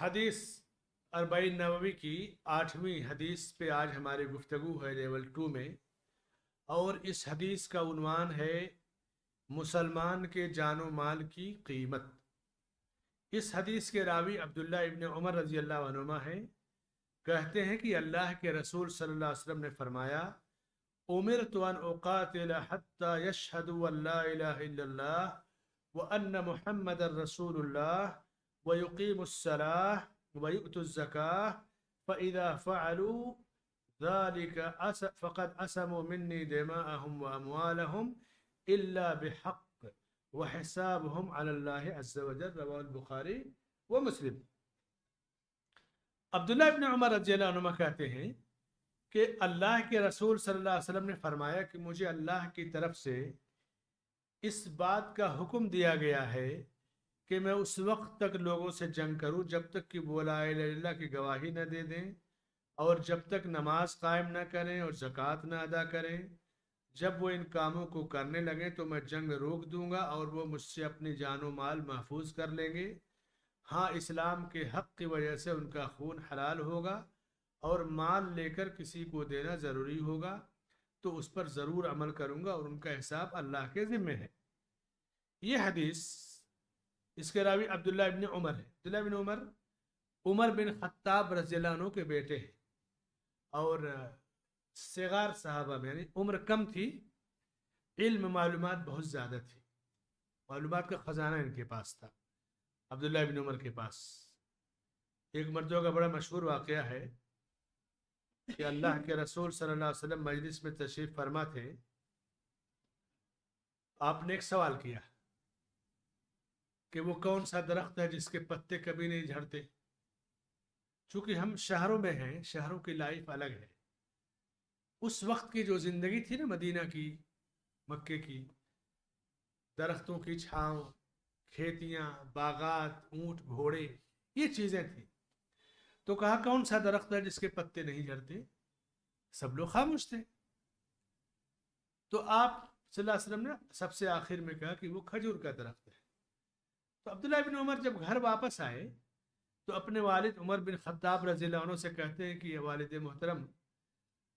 حدیث اربعین نووی کی 8ویں حدیث پہ آج ہماری گفتگو ہے لیول 2 میں، اور اس حدیث کا عنوان ہے مسلمان کے جان و مال کی قیمت۔ اس حدیث کے راوی عبداللہ ابن عمر رضی اللہ عنہما ہیں۔ کہتے ہیں کہ اللہ کے رسول صلی اللہ علیہ وسلم نے فرمایا، امرت ان اقاتل حتی یشہدوا ان لا الہ الا اللہ وان محمد رسول اللہ ویقیموا الصلاة ویؤتوا الزکاة فاذا فعلوا ذلك فقد اسموا منی دماءهم واموالهم الا بحق وحسابهم على اللہ عز وجل، رواه البخاری ومسلم۔ عبداللہ ابن عمر رضی اللہ عنہ کہتے ہیں کہ اللہ کے رسول صلی اللہ علیہ وسلم نے فرمایا کہ مجھے اللہ کی طرف سے اس بات کا حکم دیا گیا ہے کہ میں اس وقت تک لوگوں سے جنگ کروں جب تک کہ وہ لا الہ الا اللہ کی گواہی نہ دے دیں، اور جب تک نماز قائم نہ کریں اور زکوٰۃ نہ ادا کریں۔ جب وہ ان کاموں کو کرنے لگیں تو میں جنگ روک دوں گا اور وہ مجھ سے اپنی جان و مال محفوظ کر لیں گے۔ ہاں، اسلام کے حق کی وجہ سے ان کا خون حلال ہوگا اور مال لے کر کسی کو دینا ضروری ہوگا تو اس پر ضرور عمل کروں گا اور ان کا حساب اللہ کے ذمے ہے۔ یہ حدیث، اس کے راوی عبداللہ ابن عمر ہے۔ عبداللہ ابن عمر عمر بن خطاب رضی اللہ عنہ کے بیٹے ہیں، اور صغار صحابہ میں، یعنی عمر کم تھی، علم معلومات بہت زیادہ تھی، معلومات کا خزانہ ان کے پاس تھا عبداللہ ابن عمر کے پاس۔ ایک مرتبہ کا بڑا مشہور واقعہ ہے کہ اللہ کے رسول صلی اللہ علیہ وسلم مجلس میں تشریف فرما تھے۔ آپ نے ایک سوال کیا کہ وہ کون سا درخت ہے جس کے پتے کبھی نہیں جھڑتے۔ چونکہ ہم شہروں میں ہیں، شہروں کی لائف الگ ہے۔ اس وقت کی جو زندگی تھی نا، مدینہ کی، مکے کی، درختوں کی چھاؤں، کھیتیاں، باغات، اونٹ، گھوڑے، یہ چیزیں تھیں۔ تو کہا کون سا درخت ہے جس کے پتے نہیں جھڑتے؟ سب لوگ خاموش تھے۔ تو آپ صلی اللہ علیہ وسلم نے سب سے آخر میں کہا کہ وہ کھجور کا درخت ہے۔ تو عبداللہ بن عمر جب گھر واپس آئے تو اپنے والد عمر بن خطاب رضی اللہ عنہ سے کہتے ہیں کہ والد محترم،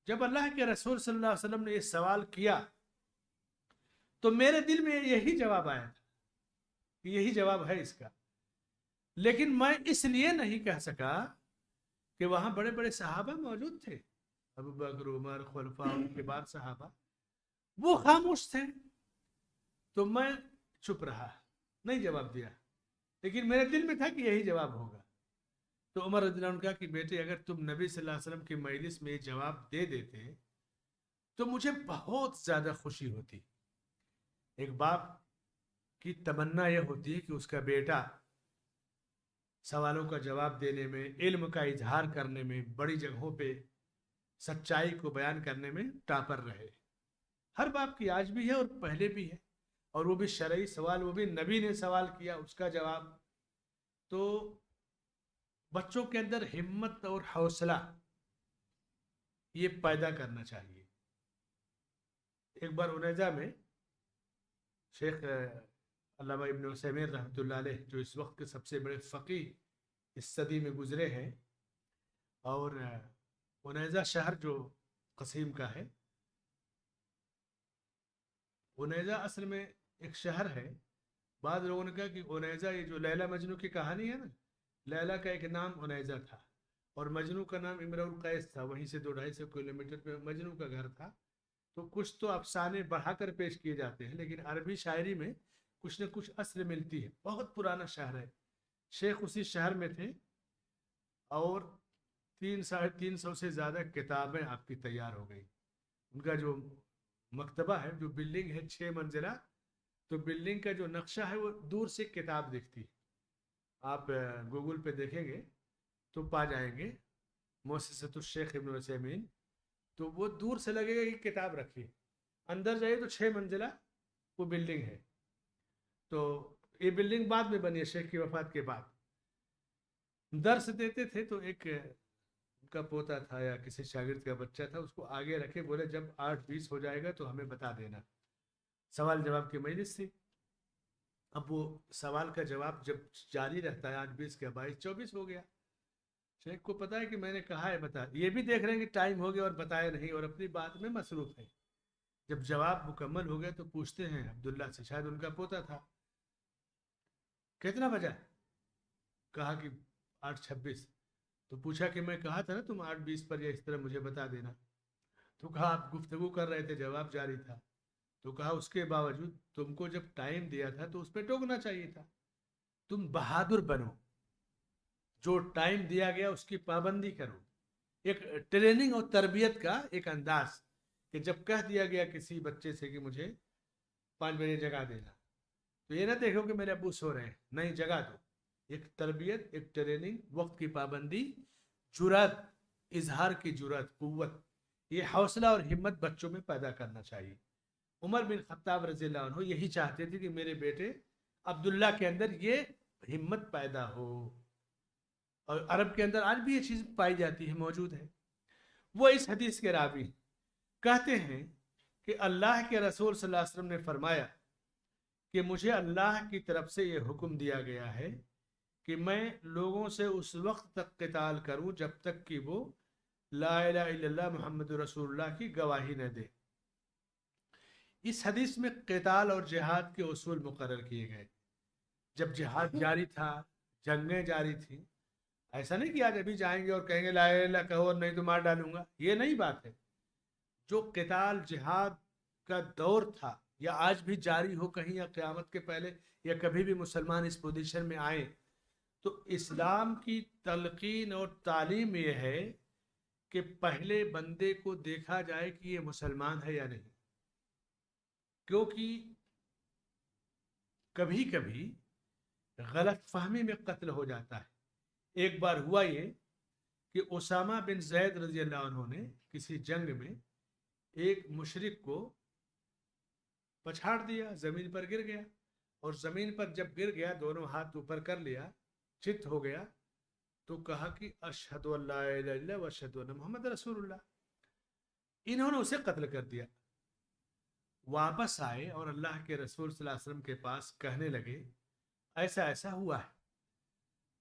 جب اللہ کے رسول صلی اللہ علیہ وسلم نے یہ سوال کیا تو میرے دل میں یہی جواب آیا تھا کہ یہی جواب ہے اس کا، لیکن میں اس لیے نہیں کہہ سکا کہ وہاں بڑے بڑے صحابہ موجود تھے، ابو بکر، عمر، خلفاء، ان کے بعد صحابہ، وہ خاموش تھے، تو میں چپ رہا، نہیں جواب دیا، لیکن میرے دل میں تھا کہ یہی جواب ہوگا۔ تو عمر رضی اللہ عنہ نے کہا کہ بیٹے، اگر تم نبی صلی اللہ علیہ وسلم کی مجلس میں یہ جواب دے دیتے تو مجھے بہت زیادہ خوشی ہوتی۔ ایک باپ کی تمنا یہ ہوتی ہے کہ اس کا بیٹا سوالوں کا جواب دینے میں، علم کا اظہار کرنے میں، بڑی جگہوں پہ سچائی کو بیان کرنے میں ٹاپر رہے۔ ہر باپ کی آج بھی ہے اور پہلے بھی ہے، اور وہ بھی شرعی سوال، وہ بھی نبی نے سوال کیا، اس کا جواب۔ تو بچوں کے اندر ہمت اور حوصلہ یہ پیدا کرنا چاہیے۔ ایک بار عنیزہ میں شیخ علامہ ابن عثیمین رحمۃ اللہ علیہ، جو اس وقت کے سب سے بڑے فقیہ اس صدی میں گزرے ہیں، اور عنیزہ شہر جو قصیم کا ہے، عنیزہ اصل میں ایک شہر ہے۔ بعض لوگوں نے کہا کہ عنیزہ، یہ جو لیلا مجنو کی کہانی ہے نا، لیلا کا ایک نام عنیزہ تھا اور مجنو کا نام امرؤ القیس تھا، وہیں سے 200-250 کلومیٹر پہ مجنو کا گھر تھا۔ تو کچھ تو افسانے بڑھا کر پیش کیے جاتے ہیں، لیکن عربی شاعری میں کچھ نہ کچھ اصل ملتی ہے۔ بہت پرانا شہر ہے، شیخ اسی شہر میں تھے، اور 300-350 سے زیادہ کتابیں آپ کی تیار ہو گئی۔ ان کا جو مکتبہ ہے، جو بلڈنگ ہے 6 منزلہ، تو بلڈنگ کا جو نقشہ ہے وہ دور سے کتاب دکھتی ہے۔ آپ گوگل پہ دیکھیں گے تو پا جائیں گے مؤسسۃ الشیخ ابن عثیمین، تو وہ دور سے لگے گا کہ کتاب رکھی، اندر جائے تو 6 منزلہ وہ بلڈنگ ہے۔ تو یہ بلڈنگ بعد میں بنی ہے، شیخ کی وفات کے بعد۔ درس دیتے تھے تو ایک ان کا پوتا تھا یا کسی شاگرد کا بچہ تھا، اس کو آگے رکھے، بولے جب 8-20 ہو جائے گا تو ہمیں بتا دینا۔ سوال جواب کی مجلس تھی۔ اب وہ سوال کا جواب جب جاری رہتا ہے، 8:20 کا 22:24 ہو گیا، شیخ کو پتا ہے کہ میں نے کہا ہے بتا، یہ بھی دیکھ رہے ہیں کہ ٹائم ہو گیا اور بتایا نہیں اور اپنی بات میں مصروف ہے۔ جب جواب مکمل ہو گیا تو پوچھتے ہیں عبداللہ سے، شاید ان کا پوتا تھا، کتنا بجا؟ کہا کہ 8:26۔ تو پوچھا کہ میں کہا تھا نا تم 8:20 پر یا اس طرح مجھے بتا دینا۔ تو کہا آپ گفتگو کر رہے تھے، جواب جاری تھا۔ تو کہا اس کے باوجود تم کو جب ٹائم دیا تھا تو اس پہ ٹوکنا چاہیے تھا۔ تم بہادر بنو، جو ٹائم دیا گیا اس کی پابندی کرو۔ ایک ٹریننگ اور تربیت کا ایک انداز کہ جب کہہ دیا گیا کسی بچے سے کہ مجھے 5 بجے جگا دینا، تو یہ نہ دیکھو کہ میرے ابو سو رہے ہیں، نہیں، جگا دو۔ ایک تربیت، ایک ٹریننگ، وقت کی پابندی، جرات، اظہار کی جرات، قوت، یہ حوصلہ اور ہمت بچوں میں پیدا کرنا چاہیے۔ عمر بن خطاب رضی اللہ عنہ یہی چاہتے تھے کہ میرے بیٹے عبداللہ کے اندر یہ ہمت پیدا ہو، اور عرب کے اندر آج بھی یہ چیز پائی جاتی ہے، موجود ہے۔ وہ اس حدیث کے راوی کہتے ہیں کہ اللہ کے رسول صلی اللہ علیہ وسلم نے فرمایا کہ مجھے اللہ کی طرف سے یہ حکم دیا گیا ہے کہ میں لوگوں سے اس وقت تک قتال کروں جب تک کہ وہ لا الہ الا اللہ محمد رسول اللہ کی گواہی نہ دے۔ اس حدیث میں قتال اور جہاد کے اصول مقرر کیے گئے۔ جب جہاد جاری تھا، جنگیں جاری تھیں، ایسا نہیں کہ آج ابھی جائیں گے اور کہیں گے لا الہ الا اللہ کہو اور نہیں تو مار ڈالوں گا، یہ نہیں بات ہے۔ جو قتال جہاد کا دور تھا، یا آج بھی جاری ہو کہیں، یا قیامت کے پہلے، یا کبھی بھی مسلمان اس پوزیشن میں آئیں، تو اسلام کی تلقین اور تعلیم یہ ہے کہ پہلے بندے کو دیکھا جائے کہ یہ مسلمان ہے یا نہیں، کیونکہ کبھی کبھی غلط فہمی میں قتل ہو جاتا ہے۔ ایک بار ہوا یہ کہ اسامہ بن زید رضی اللہ عنہ نے کسی جنگ میں ایک مشرک کو پچھاڑ دیا، زمین پر گر گیا، اور زمین پر جب گر گیا دونوں ہاتھ اوپر کر لیا، چت ہو گیا، تو کہا کہ اشہد ان لا الہ الا اللہ واشہد ان محمد رسول اللہ۔ انہوں نے اسے قتل کر دیا۔ واپس آئے اور اللہ کے رسول صلی اللہ علیہ وسلم کے پاس کہنے لگے ایسا ایسا ہوا ہے۔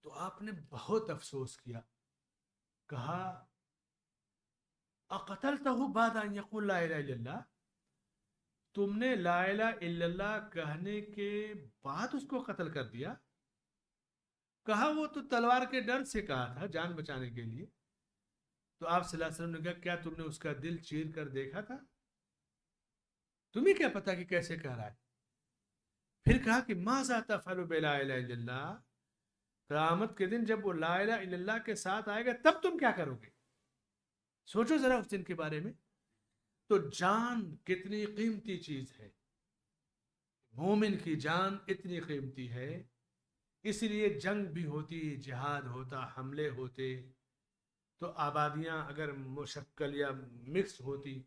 تو آپ نے بہت افسوس کیا، کہا اقتلتہ بعد ان یقول لا الہ الا اللہ، تم نے لا الہ الا اللہ کہنے کے بعد اس کو قتل کر دیا؟ کہا وہ تو تلوار کے ڈر سے کہا تھا، جان بچانے کے لیے۔ تو آپ صلی اللہ علیہ وسلم نے کہا کیا تم نے اس کا دل چیر کر دیکھا تھا؟ تمہیں کیا پتا کہ کیسے کہہ رہا ہے؟ پھر کہا کہ ماذا تفعل بلا الہ الا اللہ، قیامت کے دن جب وہ لا الہ الا اللہ کے ساتھ آئے گا تب تم کیا کرو گے؟ سوچو ذرا اس دن کے بارے میں۔ تو جان کتنی قیمتی چیز ہے، مومن کی جان اتنی قیمتی ہے، اس لیے جنگ بھی ہوتی، جہاد ہوتا، حملے ہوتے، تو آبادیاں اگر مشکل یا مکس ہوتی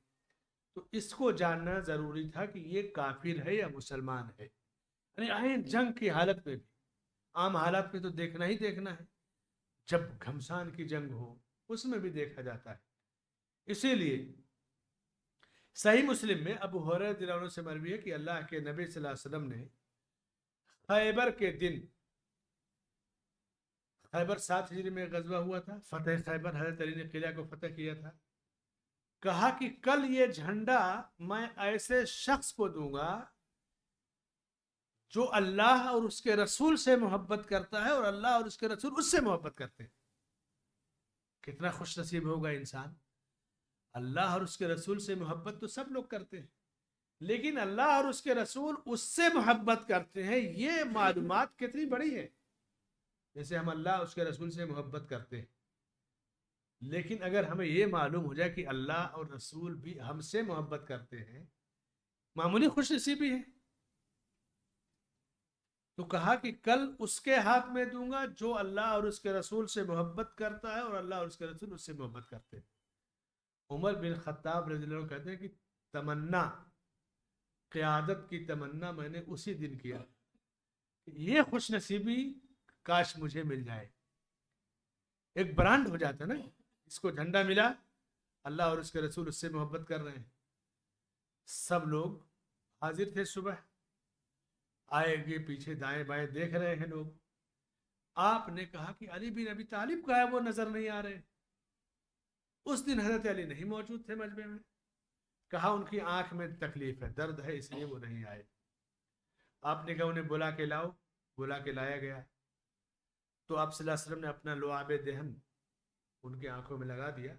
تو اس کو جاننا ضروری تھا کہ یہ کافر ہے یا مسلمان ہے۔ یعنی آئیں جنگ کی حالت میں بھی، عام حالات میں تو دیکھنا ہی دیکھنا ہے، جب گھمسان کی جنگ ہو اس میں بھی دیکھا جاتا ہے۔ اسی لیے صحیح مسلم میں ابو ہریرہ رضی اللہ عنہ سے مروی ہے کہ اللہ کے نبی صلی اللہ علیہ وسلم نے خیبر کے دن، خیبر 7 ہجری میں غزوہ ہوا تھا، فتح خیبر، حضرت علی نے قلعہ کو فتح کیا تھا، کہا کہ کل یہ جھنڈا میں ایسے شخص کو دوں گا جو اللہ اور اس کے رسول سے محبت کرتا ہے اور اللہ اور اس کے رسول اس سے محبت کرتے ہیں۔ کتنا خوش نصیب ہوگا انسان۔ اللہ اور اس کے رسول سے محبت تو سب لوگ کرتے ہیں، لیکن اللہ اور اس کے رسول اس سے محبت کرتے ہیں، یہ معلومات کتنی بڑی ہے۔ جیسے ہم اللہ اور اس کے رسول سے محبت کرتے ہیں، لیکن اگر ہمیں یہ معلوم ہو جائے کہ اللہ اور رسول بھی ہم سے محبت کرتے ہیں، معمولی خوش نصیبی ہے۔ تو کہا کہ کل اس کے ہاتھ میں دوں گا جو اللہ اور اس کے رسول سے محبت کرتا ہے اور اللہ اور اس کے رسول اس سے محبت کرتے ہیں۔ عمر بن خطاب رضی اللہ عنہ کہتے ہیں کہ تمنا، قیادت کی تمنا میں نے اسی دن کیا، یہ خوش نصیبی کاش مجھے مل جائے۔ ایک برانڈ ہو جاتا ہے نا، اس کو جھنڈا ملا، اللہ اور اس کے رسول اس سے محبت کر رہے ہیں۔ سب لوگ حاضر تھے صبح، آئے گے پیچھے دائیں بائیں دیکھ رہے ہیں لوگ. آپ نے کہا کہ علی بن ابی طالب کا ہے, وہ نظر نہیں آ رہے. اس دن حضرت علی نہیں موجود تھے مجمع میں. کہا ان کی آنکھ میں تکلیف ہے, درد ہے, اس لیے وہ نہیں آئے. آپ نے کہا انہیں بلا کے لاؤ. بلا کے لایا گیا تو آپ صلی اللہ علیہ وسلم نے اپنا لعاب دہن ان کی آنکھوں میں لگا دیا,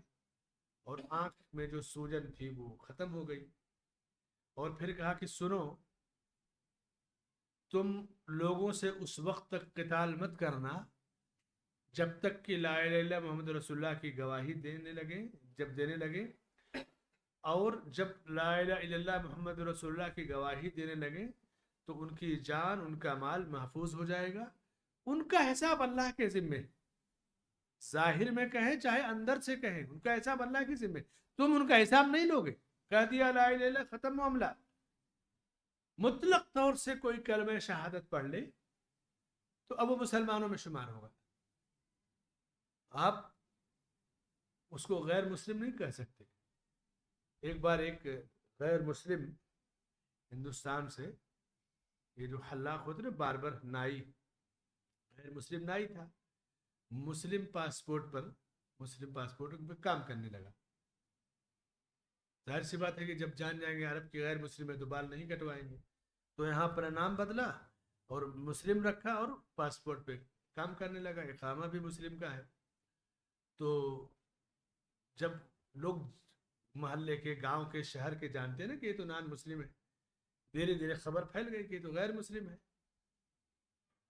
اور آنکھ میں جو سوجن تھی وہ ختم ہو گئی. اور پھر کہا کہ سنو, تم لوگوں سے اس وقت تک قتال مت کرنا جب تک کہ لا الہ الا اللہ محمد رسول اللہ کی گواہی دینے لگے, اور جب لا الہ الا اللہ محمد رسول اللہ کی گواہی دینے لگے تو ان کی جان, ان کا مال محفوظ ہو جائے گا. ان کا حساب اللہ کے ذمے, ظاہر میں کہیں چاہے اندر سے کہیں, ان کا حساب اللہ کے ذمے. تم ان کا حساب نہیں لوگے. کہہ دیا لا الہ الا اللہ, ختم معاملہ. مطلق طور سے کوئی کلمہ شہادت پڑھ لے تو اب وہ مسلمانوں میں شمار ہوگا. آپ اس کو غیر مسلم نہیں کہہ سکتے. ایک بار ایک غیر مسلم ہندوستان سے, یہ جو حلاق ہوتے نا باربر, نائی, غیر مسلم نائی تھا, مسلم پاسپورٹ پر کام کرنے لگا. ظاہر سی بات ہے کہ جب جان جائیں گے عرب کے غیر مسلم ہے تو بال نہیں کٹوائیں گے. تو یہاں پر نام بدلا اور مسلم رکھا اور پاسپورٹ پہ کام کرنے لگا. اقامہ بھی مسلم کا ہے. تو جب لوگ محلے کے, گاؤں کے, شہر کے جانتے ہیں نا کہ یہ تو نان مسلم ہے, دھیرے دھیرے خبر پھیل گئی کہ یہ تو غیر مسلم ہے.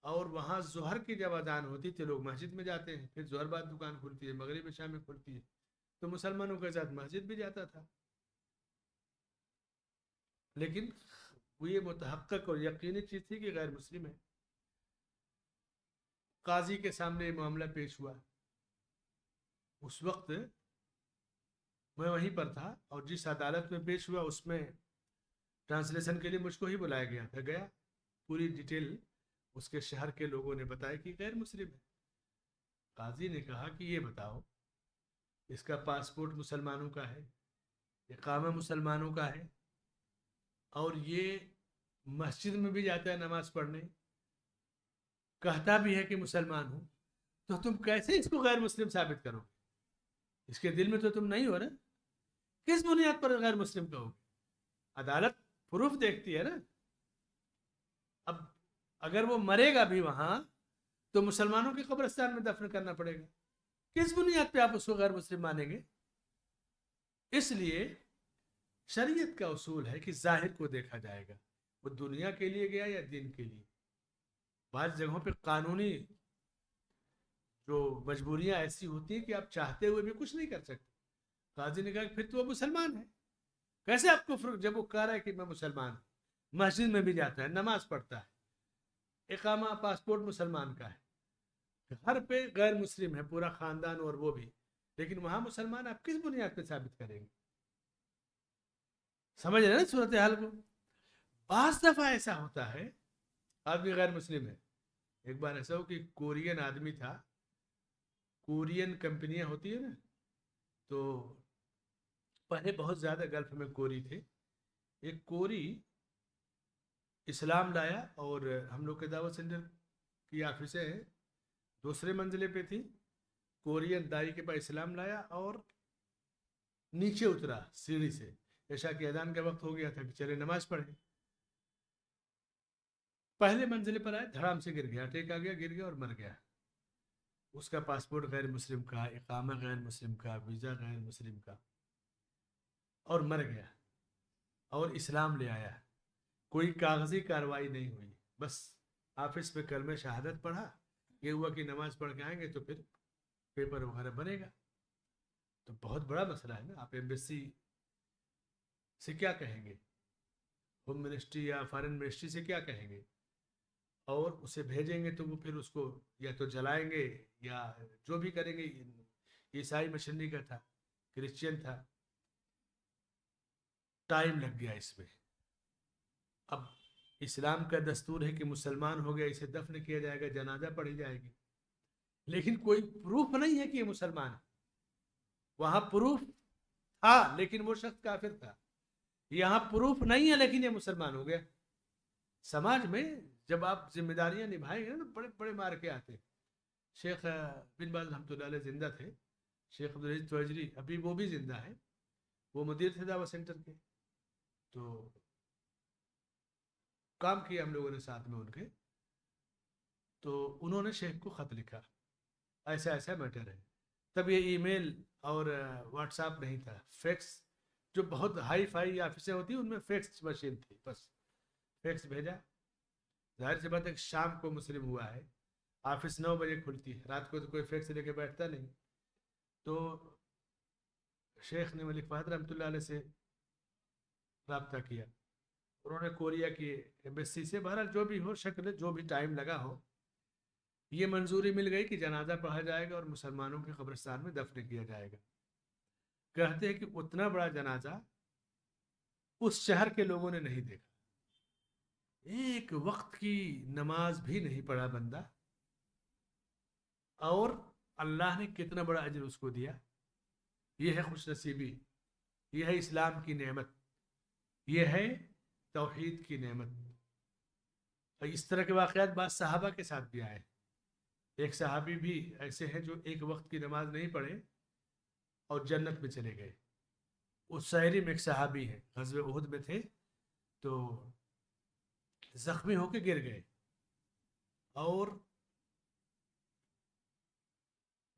اور وہاں ظہر کی جب اذان ہوتی تھی لوگ مسجد میں جاتے ہیں, پھر ظہر بعد دکان کھلتی ہے, مغرب شام میں کھلتی ہے, تو مسلمانوں کے ساتھ مسجد بھی جاتا تھا. لیکن وہ یہ متحقق اور یقینی چیز تھی کہ غیر مسلم ہے. قاضی کے سامنے یہ معاملہ پیش ہوا. اس وقت میں وہیں پر تھا, اور جس عدالت میں پیش ہوا اس میں ٹرانسلیشن کے لیے مجھ کو ہی بلایا گیا تھا. گیا, پوری ڈیٹیل اس کے شہر کے لوگوں نے بتایا کہ غیر مسلم ہے. قاضی نے کہا کہ یہ بتاؤ, اس کا پاسپورٹ مسلمانوں کا ہے, اقامہ مسلمانوں کا ہے, اور یہ مسجد میں بھی جاتا ہے نماز پڑھنے, کہتا بھی ہے کہ مسلمان ہوں, تو تم کیسے اس کو غیر مسلم ثابت کرو؟ اس کے دل میں تو تم نہیں ہو رہا, کس بنیاد پر غیر مسلم کہو؟ عدالت پروف دیکھتی ہے نا. اب اگر وہ مرے گا بھی وہاں تو مسلمانوں کے قبرستان میں دفن کرنا پڑے گا. کس بنیاد پہ آپ اس کو غیر مسلم مانیں گے؟ اس لیے شریعت کا اصول ہے کہ ظاہر کو دیکھا جائے گا, وہ دنیا کے لیے گیا یا دین کے لیے. بعض جگہوں پہ قانونی جو مجبوریاں ایسی ہوتی ہیں کہ آپ چاہتے ہوئے بھی کچھ نہیں کر سکتے. قاضی نے کہا کہ پھر تو وہ مسلمان ہے, کیسے آپ کو فرق, جب وہ کہہ رہا ہے کہ میں مسلمان ہوں, مسجد میں بھی جاتا ہے, نماز پڑھتا ہے, اقامہ پاسپورٹ مسلمان کا ہے, گھر پہ غیر مسلم ہے پورا خاندان اور وہ بھی, لیکن وہاں مسلمان, آپ کس بنیاد پہ ثابت کریں گے؟ سمجھ رہے ہیں نا صورتحال کو. بعض دفعہ ایسا ہوتا ہے آدمی غیر مسلم ہے. ایک بار ایسا ہو کہ کورین آدمی تھا, کورین کمپنیاں ہوتی ہیں نا, تو پہلے بہت زیادہ گلف میں کوری تھے. ایک کوری اسلام لایا, اور ہم لوگ کے دعوت سینٹر کی آفسیں ہیں, دوسرے منزلے پہ تھی. کورین دائی کے پاس اسلام لایا اور نیچے اترا سیڑھی سے, عشاء کی اذان کا وقت ہو گیا تھا کہ چلے نماز پڑھیں. پہلے منزلے پر آئے, دھڑام سے گر گیا, ٹیک آ گیا, گر گیا اور مر گیا. اس کا پاسپورٹ غیر مسلم کا, اقامہ غیر مسلم کا, ویزا غیر مسلم کا, اور مر گیا. اور اسلام لے آیا, کوئی کاغذی کاروائی نہیں ہوئی, بس آفس پہ کلمہ شہادت پڑھا, یہ ہوا کہ نماز پڑھ کے آئیں گے تو پھر پیپر وغیرہ بنے گا. تو بہت بڑا مسئلہ ہے نا. آپ ایمبیسی سے کیا کہیں گے, ہوم منسٹری یا فارن منسٹری سے کیا کہیں گے, اور اسے بھیجیں گے تو وہ پھر اس کو یا تو جلائیں گے یا جو بھی کریں گے. عیسائی مشنری کا تھا, کرسچین تھا, ٹائم لگ گیا اس میں. اب اسلام کا دستور ہے کہ مسلمان ہو گیا, اسے دفن کیا جائے گا, جنازہ پڑھی جائے گی, لیکن کوئی پروف نہیں ہے کہ یہ مسلمان ہے. وہاں پروف تھا لیکن وہ شخص کافر تھا, یہاں پروف نہیں ہے لیکن یہ مسلمان ہو گیا. سماج میں جب آپ ذمہ داریاں نبھائیں گے نا تو بڑے بڑے مار کے آتے ہیں. شیخ بن باز رحمۃ اللہ علیہ زندہ تھے. شیخ عبدالعزیز توجری ابھی وہ بھی زندہ ہے. وہ مدیر تھے دعوت سینٹر کے. تو کام کیا ہم لوگوں نے ساتھ میں ان کے. تو انہوں نے شیخ کو خط لکھا ایسا ایسا میٹر ہے. تب یہ ای میل اور واٹس ایپ نہیں تھا. فیکس جو بہت ہائی فائی آفسیں ہوتی ہیں ان میں فیکس مشین تھی. بس فیکس بھیجا. ظاہر سی بات ہے کہ شام کو مسلم ہوا ہے, آفس 9 بجے کھلتی ہے, رات کو تو کوئی فیکس لے کے بیٹھتا نہیں. تو شیخ نے ملک فہد رحمۃ اللہ علیہ سے رابطہ کیا. انہوں نے کوریا کی ایمبیسی سے, بہرحال جو بھی ہو شکل جو بھی ٹائم لگا ہو, یہ منظوری مل گئی کہ جنازہ پڑھا جائے گا اور مسلمانوں کے قبرستان میں دفن کیا جائے گا. کہتے ہیں کہ اتنا بڑا جنازہ اس شہر کے لوگوں نے نہیں دیکھا. ایک وقت کی نماز بھی نہیں پڑھا بندہ, اور اللہ نے کتنا بڑا اجر اس کو دیا. یہ ہے خوش نصیبی, یہ ہے اسلام کی نعمت, یہ ہے توحید کی نعمت. اور اس طرح کے واقعات بعض صحابہ کے ساتھ بھی آئے. ایک صحابی بھی ایسے ہیں جو ایک وقت کی نماز نہیں پڑھے اور جنت میں چلے گئے. اس شہری میں ایک صحابی ہے, غزوہ احد میں تھے, تو زخمی ہو کے گر گئے. اور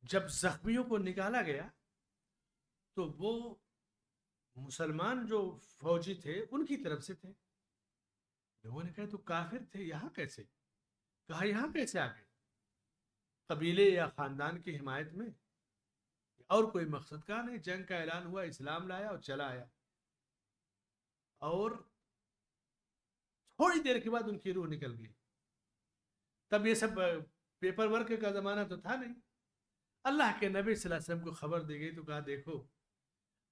جب زخمیوں کو نکالا گیا تو وہ مسلمان جو فوجی تھے ان کی طرف سے تھے. لوگوں نے کہا تو کافر تھے, یہاں کیسے؟ کہا یہاں کیسے آ گئے؟ قبیلے یا خاندان کی حمایت میں, اور کوئی مقصد کا نہیں. جنگ کا اعلان ہوا, اسلام لایا اور چلا آیا. اور تھوڑی دیر کے بعد ان کی روح نکل گئی. تب یہ سب پیپر ورک کا زمانہ تو تھا نہیں. اللہ کے نبی صلی اللہ علیہ وسلم کو خبر دی گئی تو کہا دیکھو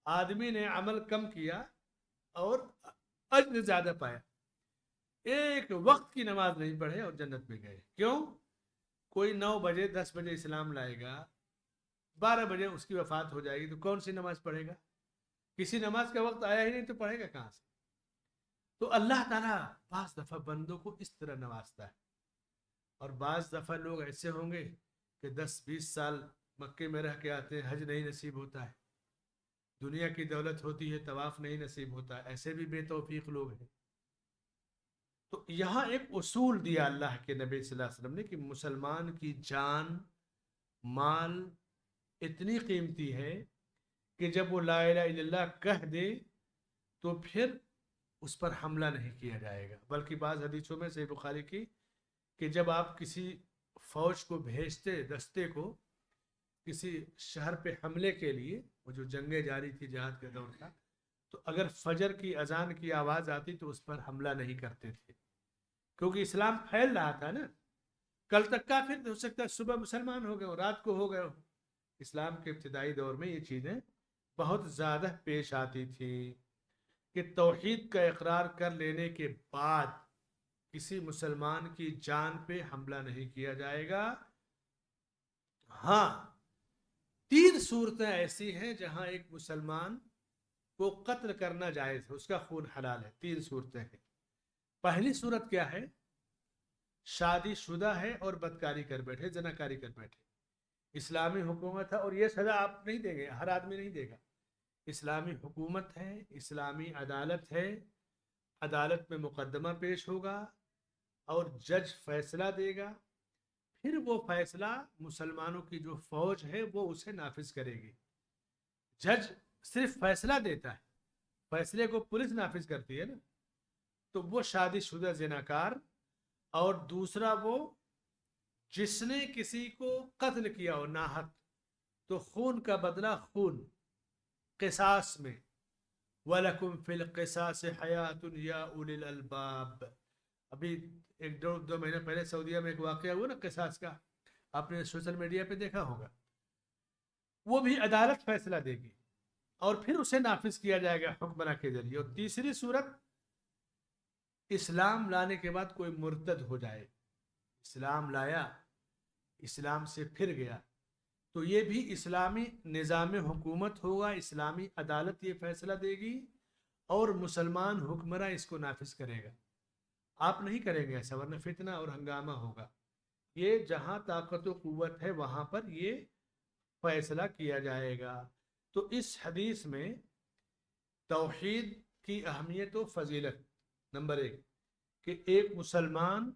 آدمی نے عمل کم کیا اور اجر زیادہ پایا. ایک وقت کی نماز نہیں پڑھے اور جنت میں گئے. کیوں؟ کوئی 9 بجے 10 بجے اسلام لائے گا, 12 بجے اس کی وفات ہو جائے گی, تو کون سی نماز پڑھے گا؟ کسی نماز کا وقت آیا ہی نہیں تو پڑھے گا کہاں سے؟ تو اللہ تعالیٰ بعض دفعہ بندوں کو اس طرح نوازتا ہے. اور بعض دفعہ لوگ ایسے ہوں گے کہ 10-20 سال مکے میں رہ کے آتے ہیں, حج نہیں نصیب ہوتا ہے. دنیا کی دولت ہوتی ہے, طواف نہیں نصیب ہوتا ہے. ایسے بھی بے توفیق لوگ ہیں. تو یہاں ایک اصول دیا اللہ کے نبی صلی اللہ علیہ وسلم نے کہ مسلمان کی جان مال اتنی قیمتی ہے کہ جب وہ لا الہ الا اللہ کہہ دے تو پھر اس پر حملہ نہیں کیا جائے گا. بلکہ بعض حدیثوں میں صحیح بخاری کی کہ جب آپ کسی فوج کو بھیجتے, دستے کو کسی شہر پہ حملے کے لیے, وہ جو جنگیں جاری تھی جہاد کا دور تھا, تو اگر فجر کی اذان کی آواز آتی تو اس پر حملہ نہیں کرتے تھے, کیونکہ اسلام پھیل رہا تھا نا. کل تک کافر ہو سکتا ہے, صبح مسلمان ہو گئے ہو, رات کو ہو گئے ہو. اسلام کے ابتدائی دور میں یہ چیزیں بہت زیادہ پیش آتی تھی کہ توحید کا اقرار کر لینے کے بعد کسی مسلمان کی جان پہ حملہ نہیں کیا جائے گا. ہاں 3 صورتیں ایسی ہیں جہاں ایک مسلمان کو قتل کرنا جائز ہے, اس کا خون حلال ہے. 3 صورتیں ہیں. پہلی صورت کیا ہے؟ شادی شدہ ہے اور بدکاری کر بیٹھے, زناکاری کر بیٹھے. اسلامی حکومت ہے اور یہ سزا آپ نہیں دیں گے, ہر آدمی نہیں دے گا. اسلامی حکومت ہے, اسلامی عدالت ہے, عدالت میں مقدمہ پیش ہوگا اور جج فیصلہ دے گا. پھر وہ فیصلہ مسلمانوں کی جو فوج ہے وہ اسے نافذ کرے گی. جج صرف فیصلہ دیتا ہے, فیصلے کو پولیس نافذ کرتی ہے نا. تو وہ شادی شدہ زناکار, اور دوسرا وہ جس نے کسی کو قتل کیا ہو ناحق, تو خون کا بدلہ خون, قصاص میں. وَلَكُمْ فِي الْقِصَاصِ حَيَاةٌ يَا أُولِي الْأَلْبَابِ. ابھی 1-2 مہینے پہلے سعودیہ میں ایک واقعہ ہوا نا قصاص کا, آپ نے سوشل میڈیا پہ دیکھا ہوگا. وہ بھی عدالت فیصلہ دے گی اور پھر اسے نافذ کیا جائے گا حکمراں کے ذریعے. اور تیسری صورت, اسلام لانے کے بعد کوئی مرتد ہو جائے, اسلام لایا اسلام سے پھر گیا, تو یہ بھی اسلامی نظام حکومت ہوگا, اسلامی عدالت یہ فیصلہ دے گی اور مسلمان حکمراں اس کو نافذ کرے گا. آپ نہیں کریں گے ایسا، ورنہ فتنہ اور ہنگامہ ہوگا. یہ جہاں طاقت و قوت ہے وہاں پر یہ فیصلہ کیا جائے گا. تو اس حدیث میں توحید کی اہمیت و فضیلت نمبر 1 کہ ایک مسلمان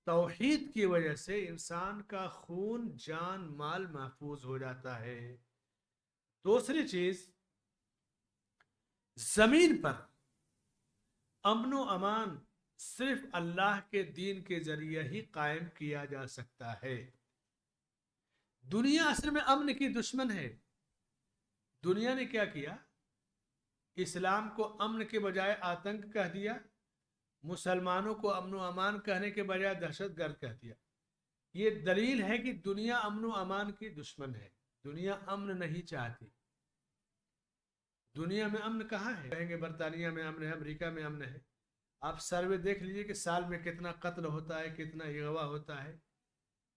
توحید کی وجہ سے انسان کا خون جان مال محفوظ ہو جاتا ہے. دوسری چیز، زمین پر امن و امان صرف اللہ کے دین کے ذریعے ہی قائم کیا جا سکتا ہے. دنیا اصل میں امن کی دشمن ہے. دنیا نے کیا کیا؟ اسلام کو امن کے بجائے آتنک کہہ دیا، مسلمانوں کو امن و امان کہنے کے بجائے دہشت گرد کہہ دیا. یہ دلیل ہے کہ دنیا امن و امان کی دشمن ہے. دنیا امن نہیں چاہتی. دنیا میں امن کہاں ہے؟ کہیں گے برطانیہ میں امن ہے، امریکہ میں امن ہے. آپ سروے دیکھ لیجئے کہ سال میں کتنا قتل ہوتا ہے، کتنا اغوا ہوتا ہے،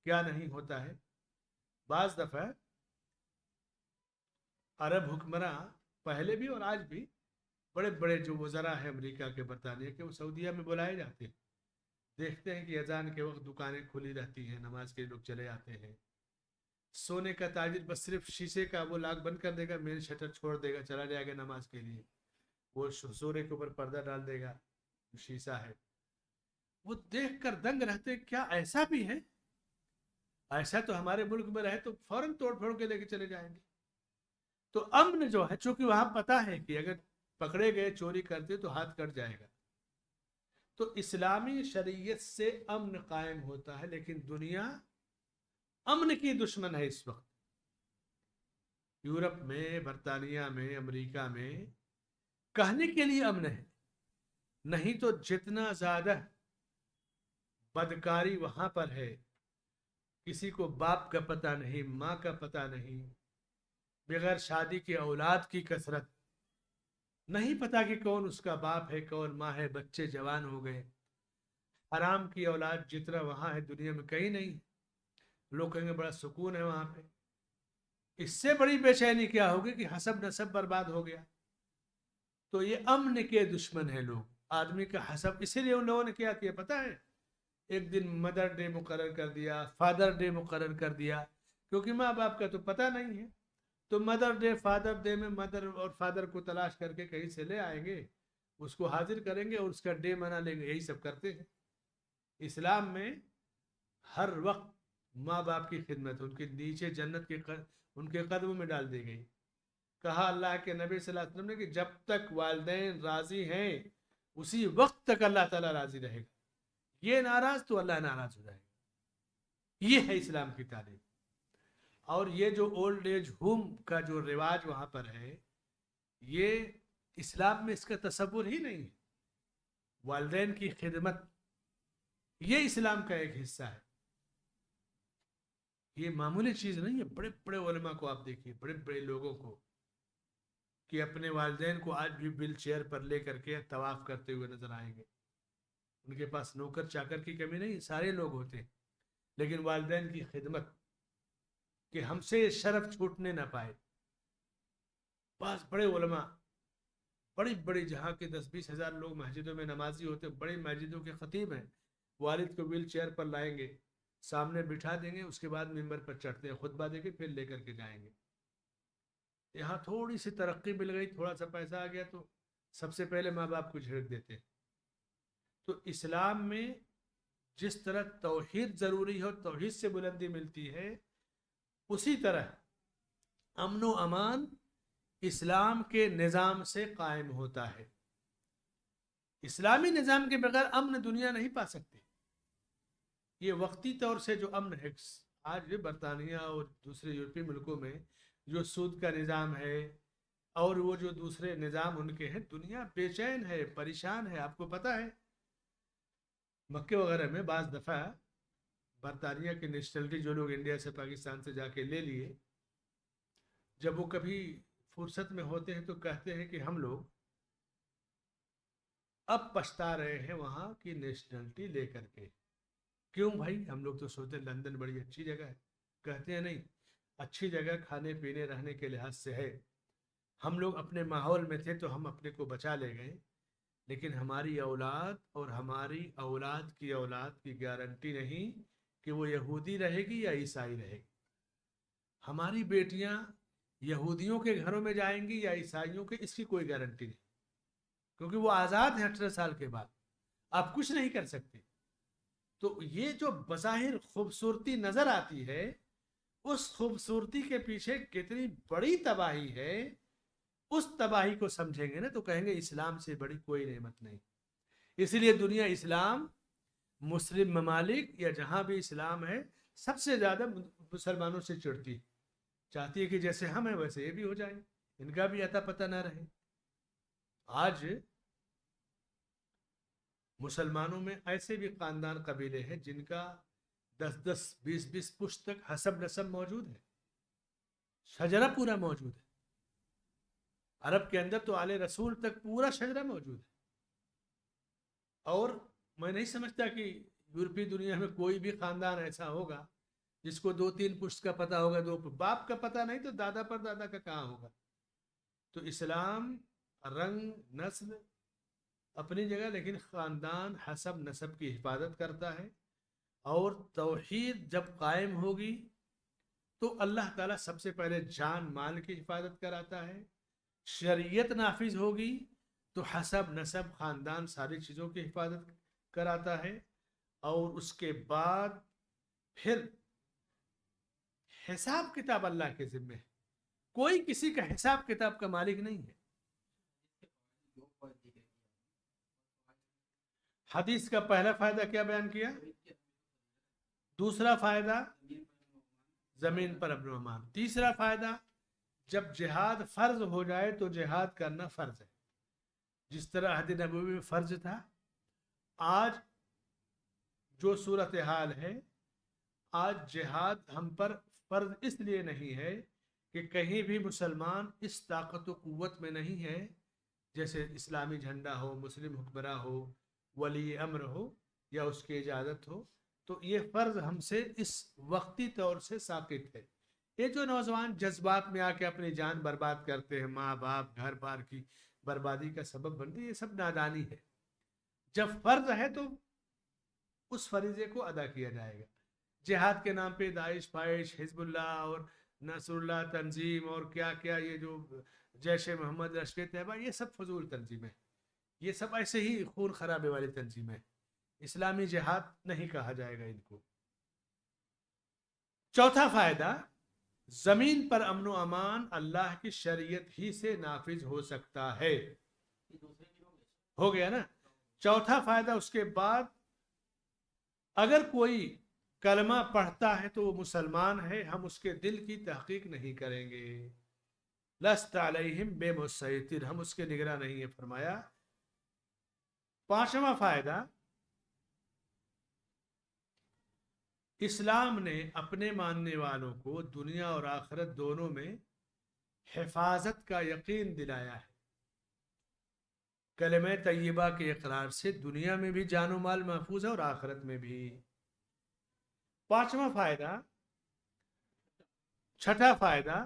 کیا نہیں ہوتا ہے. بعض دفعہ عرب حکمراں پہلے بھی اور آج بھی بڑے بڑے جو وزراء ہیں امریکہ کے، برطانیہ کے، وہ سعودیہ میں بلائے جاتے ہیں. دیکھتے ہیں کہ اذان کے وقت دکانیں کھلی رہتی ہیں، نماز کے لوگ چلے آتے ہیں. سونے کا تاجر بس صرف شیشے کا وہ لاک بند کر دے گا، مین شٹر چھوڑ دے گا، چلا جائے گا نماز کے لیے. وہ سورے کے اوپر پردہ ڈال دے گا، شیشہ ہے. وہ دیکھ کر دنگ رہتے، کیا ایسا بھی ہے؟ ایسا تو ہمارے ملک میں رہے تو فوراً توڑ پھوڑ کے لے کے چلے جائیں گے. تو امن جو ہے، چونکہ وہاں پتا ہے کہ اگر پکڑے گئے چوری کرتے تو ہاتھ کٹ جائے گا، تو اسلامی شریعت سے امن قائم ہوتا ہے. لیکن دنیا امن کی دشمن ہے اس وقت. یورپ میں، برطانیہ میں، امریکہ میں کہنے کے لیے امن ہے، نہیں تو جتنا زیادہ بدکاری وہاں پر ہے. کسی کو باپ کا پتہ نہیں، ماں کا پتہ نہیں، بغیر شادی کی اولاد کی کثرت، نہیں پتا کہ کون اس کا باپ ہے کون ماں ہے. بچے جوان ہو گئے. حرام کی اولاد جتنا وہاں ہے دنیا میں کہیں نہیں. لوگ کہیں گے بڑا سکون ہے وہاں پہ. اس سے بڑی بے چینی کیا ہوگی کہ حسب نسب برباد ہو گیا. تو یہ امن کے دشمن ہیں لوگ. آدمی کا حسب، اسی لیے ان لوگوں نے کیا کیا پتا ہے؟ ایک دن مدر ڈے مقرر کر دیا، فادر ڈے مقرر کر دیا، کیونکہ ماں باپ کا تو پتہ نہیں ہے. تو مدر ڈے، فادر ڈے میں مدر اور فادر کو تلاش کر کے کہیں سے لے آئیں گے، اس کو حاضر کریں گے اور اس کا ڈے منا لیں گے. یہی سب کرتے ہیں. اسلام میں ہر وقت ماں باپ کی خدمت، ان کے نیچے جنت کے ان کے قدموں میں ڈال دی گئی. کہا اللہ کے نبی صلی اللہ علیہ وسلم نے کہ جب تک والدین راضی ہیں اسی وقت تک اللہ تعالیٰ راضی رہے گا. یہ ناراض تو اللہ ناراض ہو جائے گا. یہ ہے اسلام کی تعلیم. اور یہ جو اولڈ ایج ہوم کا جو رواج وہاں پر ہے، یہ اسلام میں اس کا تصور ہی نہیں ہے. والدین کی خدمت یہ اسلام کا ایک حصہ ہے. یہ معمولی چیز نہیں ہے. بڑے بڑے علماء کو آپ دیکھیے، بڑے بڑے لوگوں کو، کہ اپنے والدین کو آج بھی ویل چیئر پر لے کر کے طواف کرتے ہوئے نظر آئیں گے. ان کے پاس نوکر چاکر کی کمی نہیں، سارے لوگ ہوتے ہیں، لیکن والدین کی خدمت کہ ہم سے یہ شرف چھوٹنے نہ پائے. بعض بڑے علماء، بڑی بڑی جہاں کے 10-20 ہزار لوگ مسجدوں میں نمازی ہوتے، بڑی مسجدوں کے خطیب ہیں، والد کو ویل چیئر پر لائیں گے، سامنے بٹھا دیں گے، اس کے بعد ممبر پر چڑھتے ہیں، خطبہ دے کے پھر لے کر کے جائیں گے. یہاں تھوڑی سی ترقی مل گئی، تھوڑا سا پیسہ آ گیا تو سب سے پہلے ماں باپ کو جھڑک دیتے ہیں. تو اسلام میں جس طرح توحید ضروری ہے اور توحید سے بلندی ملتی ہے، اسی طرح امن و امان اسلام کے نظام سے قائم ہوتا ہے. اسلامی نظام کے بغیر امن دنیا نہیں پا سکتی. یہ وقتی طور سے جو امن ہے آج بھی برطانیہ اور دوسرے یورپی ملکوں میں جو سود کا نظام ہے اور وہ جو دوسرے نظام ان کے ہیں، دنیا بے چین ہے، پریشان ہے. آپ کو پتہ ہے مکے وغیرہ میں بعض دفعہ برطانیہ کی نیشنلٹی جو لوگ انڈیا سے پاکستان سے جا کے لے لیے، جب وہ کبھی فرصت میں ہوتے ہیں تو کہتے ہیں کہ ہم لوگ اب پچھتا رہے ہیں وہاں کی نیشنلٹی لے کر کے. کیوں بھائی؟ ہم لوگ تو سوچتے لندن بڑی اچھی جگہ ہے. کہتے ہیں نہیں، اچھی جگہ کھانے پینے رہنے کے لحاظ سے ہے. ہم لوگ اپنے ماحول میں تھے تو ہم اپنے کو بچا لے گئے، لیکن ہماری اولاد اور ہماری اولاد کی گارنٹی نہیں کہ وہ یہودی رہے گی یا عیسائی رہے گی. ہماری بیٹیاں یہودیوں کے گھروں میں جائیں گی یا عیسائیوں کے، اس کی کوئی گارنٹی نہیں، کیونکہ وہ آزاد ہے 18 سال کے بعد، آپ کچھ نہیں کر سکتے. تو یہ جو بظاہر خوبصورتی نظر آتی ہے، اس خوبصورتی کے پیچھے کتنی بڑی تباہی ہے، اس تباہی کو سمجھیں گے نا تو کہیں گے اسلام سے بڑی کوئی نعمت نہیں. اسی لیے دنیا اسلام، مسلم ممالک یا جہاں بھی اسلام ہے، سب سے زیادہ مسلمانوں سے چڑھتی، چاہتی ہے کہ جیسے ہم ہیں ویسے یہ بھی ہو جائیں، ان کا بھی اتا پتہ نہ رہے. آج مسلمانوں میں ایسے بھی خاندان قبیلے ہیں جن کا 10-10 20-20 پشت تک حسب نسب موجود ہے، شجرہ پورا موجود ہے. عرب کے اندر تو آل رسول تک پورا شجرہ موجود ہے. اور میں نہیں سمجھتا کہ یورپی دنیا میں کوئی بھی خاندان ایسا ہوگا جس کو 2-3 پشت کا پتہ ہوگا، دو باپ کا پتہ نہیں تو دادا پر دادا کا کہاں ہوگا. تو اسلام رنگ نسل اپنی جگہ، لیکن خاندان حسب نسب کی حفاظت کرتا ہے. اور توحید جب قائم ہوگی تو اللہ تعالیٰ سب سے پہلے جان مال کی حفاظت کراتا ہے. شریعت نافذ ہوگی تو حسب نسب خاندان ساری چیزوں کی حفاظت کراتا ہے. اور اس کے بعد پھر حساب کتاب اللہ کے ذمہ ہے، کوئی کسی کا حساب کتاب کا مالک نہیں ہے. حدیث کا پہلا فائدہ کیا بیان کیا؟ دوسرا فائدہ زمین پر امن و امان. تیسرا فائدہ جب جہاد فرض ہو جائے تو جہاد کرنا فرض ہے. جس طرح عہد نبوی میں فرض تھا، آج جو صورتحال ہے، آج جہاد ہم پر فرض اس لیے نہیں ہے کہ کہیں بھی مسلمان اس طاقت و قوت میں نہیں ہے جیسے اسلامی جھنڈا ہو، مسلم حکمراں ہو، ولی امر ہو یا اس کی اجازت ہو. تو یہ فرض ہم سے اس وقتی طور سے ساقط ہے. یہ جو نوجوان جذبات میں آ کے اپنی جان برباد کرتے ہیں، ماں باپ گھر بار کی بربادی کا سبب بنتے، یہ سب نادانی ہے. جب فرض ہے تو اس فریضے کو ادا کیا جائے گا. جہاد کے نام پہ داعش فائش حزب اللہ اور نصر اللہ تنظیم اور کیا کیا، یہ جو جیش محمد لشکر طیبہ، یہ سب فضول تنظیمیں، یہ سب ایسے ہی خون خرابے والی تنظیمیں. اسلامی جہاد نہیں کہا جائے گا ان کو. چوتھا فائدہ، زمین پر امن و امان اللہ کی شریعت ہی سے نافذ ہو سکتا ہے. ہو گیا نا چوتھا فائدہ. اس کے بعد اگر کوئی کلمہ پڑھتا ہے تو وہ مسلمان ہے، ہم اس کے دل کی تحقیق نہیں کریں گے. لست علیہم بے مسیطر، ہم اس کے نگراں نہیں ہے فرمایا. پانچواں فائدہ، اسلام نے اپنے ماننے والوں کو دنیا اور آخرت دونوں میں حفاظت کا یقین دلایا ہے. کلمہ طیبہ کے اقرار سے دنیا میں بھی جان و مال محفوظ ہے اور آخرت میں بھی. پانچواں فائدہ. چھٹا فائدہ،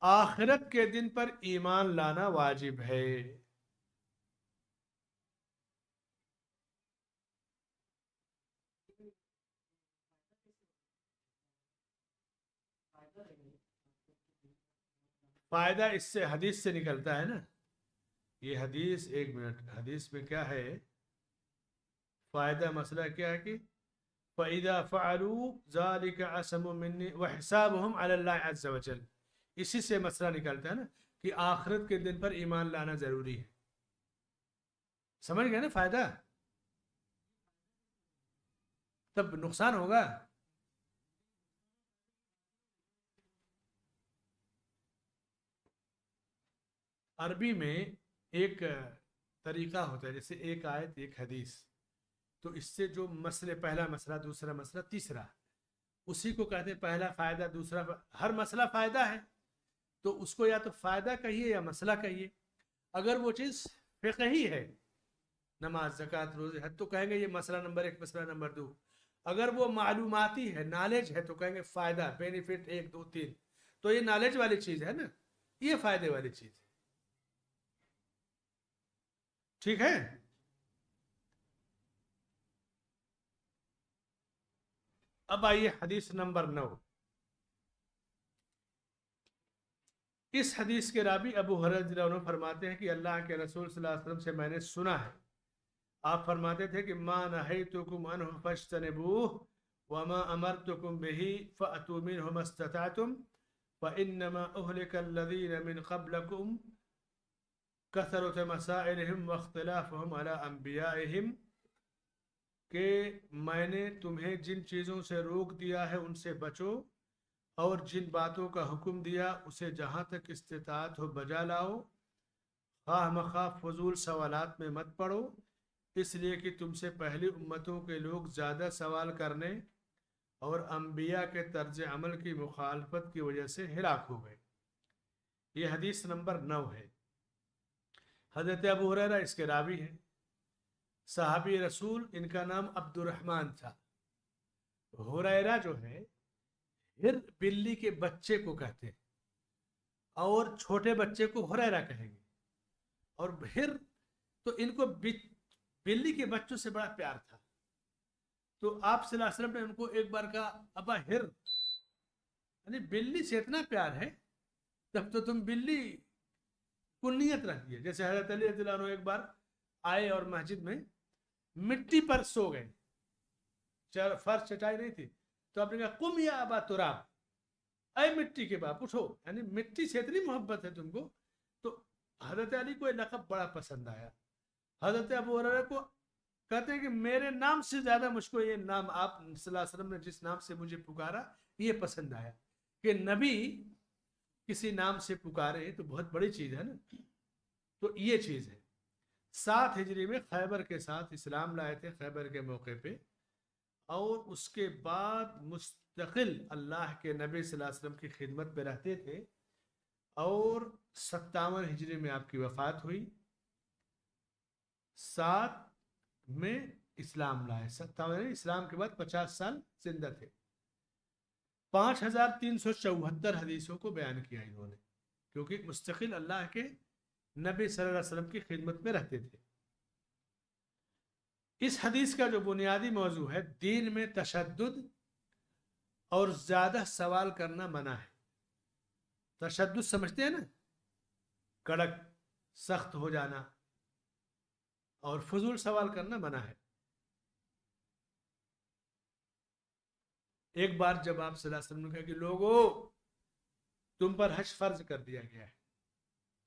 آخرت کے دن پر ایمان لانا واجب ہے. فائدہ اس سے حدیث سے نکلتا ہے نا. یہ حدیث، ایک منٹ، حدیث میں کیا ہے فائدہ؟ مسئلہ کیا ہے کہ فَإِذَا فَعَلُوا ذَلِكَ عَصَمُوا مِنِّي وَحِسَابُهُمْ عَلَى اللَّهِ عَزَّ وَجَلَّ. اسی سے مسئلہ نکلتا ہے نا کہ آخرت کے دن پر ایمان لانا ضروری ہے. سمجھ گئے نا فائدہ؟ تب نقصان ہوگا. عربی میں ایک طریقہ ہوتا ہے، جیسے ایک آیت ایک حدیث، تو اس سے جو مسئلے، پہلا مسئلہ دوسرا مسئلہ تیسرا، اسی کو کہتے ہیں پہلا فائدہ دوسرا. ہر مسئلہ فائدہ ہے تو اس کو یا تو فائدہ کہیے یا مسئلہ کہیے. اگر وہ چیز فقہی ہے، نماز زکوٰۃ روزے حج، تو کہیں گے یہ مسئلہ نمبر 1 مسئلہ نمبر 2. اگر وہ معلوماتی ہے، نالج ہے، تو کہیں گے فائدہ بینیفٹ 1 2 3. تو یہ نالج والی چیز ہے نا، یہ فائدے والی چیز ہے. ٹھیک ہے. اب آئیے حدیث نمبر 9. اس حدیث کے راوی ابو ہریرہ رضی اللہ عنہ فرماتے ہیں کہ اللہ کے رسول صلی اللہ علیہ وسلم سے میں نے سنا ہے، آپ فرماتے تھے کہ ما نہیتکم عنہ فاجتنبوہ وما امرتکم بہ فأتوا منہ ما استطعتم فإنما اہلک الذین من قبلکم کثرت مسائلہم واختلافہم علی انبیائہم، کہ میں نے تمہیں جن چیزوں سے روک دیا ہے ان سے بچو، اور جن باتوں کا حکم دیا اسے جہاں تک استطاعت ہو بجا لاؤ، خواہ مخواہ فضول سوالات میں مت پڑو، اس لیے کہ تم سے پہلی امتوں کے لوگ زیادہ سوال کرنے اور انبیاء کے طرز عمل کی مخالفت کی وجہ سے ہلاک ہو گئے. یہ حدیث نمبر 9 ہے. حضرت ابو ہریرہ اس کے راوی ہیں، صحابی رسول، ان کا نام عبد الرحمن تھا. ہریرہ جو ہے ہر بلی کے بچے کو کہتے ہیں، اور چھوٹے بچے کو ہریرہ کہیں گے، اور ہر تو ان کو بلی کے بچوں سے بڑا پیار تھا. تو آپ صلی اللہ علیہ وسلم نے ان کو ایک بار کہا ابا ہر، یعنی بلی سے اتنا پیار ہے تب تو تم بلی کنیت رکھ دیے. جیسے حضرت علی رضی اللہ عنہ ایک بار آئے اور مسجد میں مٹی پر سو گئے، فرش چٹائی نہیں تھی، تو آپ نے کہا قم یا ابا تراب، اے مٹی کے باپ اٹھو، یعنی مٹی سے اتنی محبت ہے تم کو. تو حضرت علی کو یہ لقب بڑا پسند آیا. حضرت ابو ہریرہ کو کہتے ہیں کہ میرے نام سے زیادہ مجھ کو یہ نام آپ صلی اللہ علیہ وسلم نے جس نام سے مجھے پکارا یہ پسند آیا، کہ نبی کسی نام سے پکارے تو بہت بڑی چیز ہے نا. تو یہ چیز ہے. 7 ہجری میں خیبر کے ساتھ اسلام لائے تھے، خیبر کے موقع پہ، اور اس کے بعد مستقل اللہ کے نبی صلی اللہ علیہ وسلم کی خدمت پہ رہتے تھے، اور 57 ہجری میں آپ کی وفات ہوئی. 7 میں اسلام لائے، 57 اسلام کے بعد 50 سال زندہ تھے. 5374 حدیثوں کو بیان کیا انہوں نے، کیونکہ مستقل اللہ کے نبی صلی اللہ علیہ وسلم کی خدمت میں رہتے تھے. اس حدیث کا جو بنیادی موضوع ہے، دین میں تشدد اور زیادہ سوال کرنا منع ہے. تشدد سمجھتے ہیں نا، کڑک سخت ہو جانا، اور فضول سوال کرنا منع ہے. ایک بار جب آپ صلی اللہ علیہ وسلم نے کہا کہ لوگوں تم پر حج فرض کر دیا گیا ہے،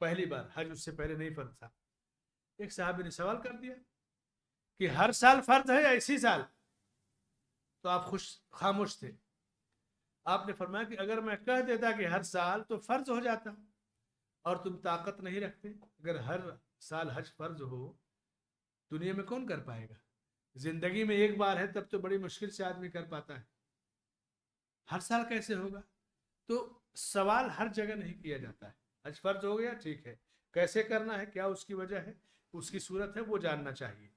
پہلی بار، حج اس سے پہلے نہیں فرض تھا. ایک صحابی نے سوال کر دیا کہ ہر سال فرض ہے یا اسی سال؟ تو آپ خاموش تھے. آپ نے فرمایا کہ اگر میں کہہ دیتا کہ ہر سال تو فرض ہو جاتا، اور تم طاقت نہیں رکھتے. اگر ہر سال حج فرض ہو دنیا میں کون کر پائے گا؟ زندگی میں ایک بار ہے تب تو بڑی مشکل سے آدمی کر پاتا ہے، ہر سال کیسے ہوگا؟ تو سوال ہر جگہ نہیں کیا جاتا ہے. حج فرض ہو گیا ٹھیک ہے، کیسے کرنا ہے، کیا اس کی وجہ ہے، اس کی صورت ہے، وہ جاننا چاہیے.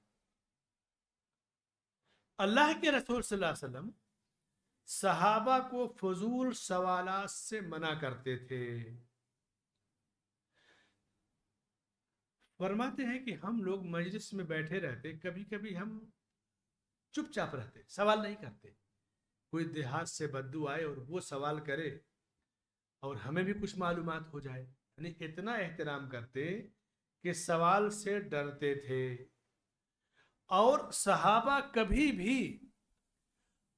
اللہ کے رسول صلی اللہ علیہ وسلم صحابہ کو فضول سوالات سے منع کرتے تھے. فرماتے ہیں کہ ہم لوگ مجلس میں بیٹھے رہتے، کبھی کبھی ہم چپ چاپ رہتے، سوال نہیں کرتے. کوئی دیہات سے بدو آئے اور وہ سوال کرے اور ہمیں بھی کچھ معلومات ہو جائے، یعنی اتنا احترام کرتے کہ سوال سے ڈرتے تھے. اور صحابہ کبھی بھی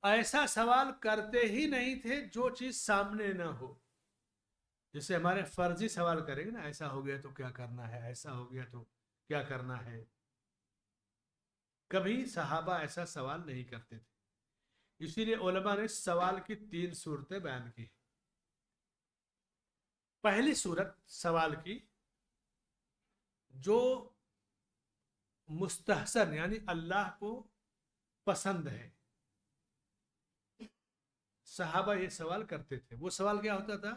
ایسا سوال کرتے ہی نہیں تھے جو چیز سامنے نہ ہو. جیسے ہمارے فرضی سوال کریں گے نا، ایسا ہو گیا تو کیا کرنا ہے، ایسا ہو گیا تو کیا کرنا ہے. کبھی صحابہ ایسا سوال نہیں کرتے تھے. اسی لیے علماء نے سوال کی 3 صورتیں بیان کی. پہلی صورت سوال کی جو مستحسن، یعنی اللہ کو پسند ہے. صحابہ یہ سوال کرتے تھے. وہ سوال کیا ہوتا تھا؟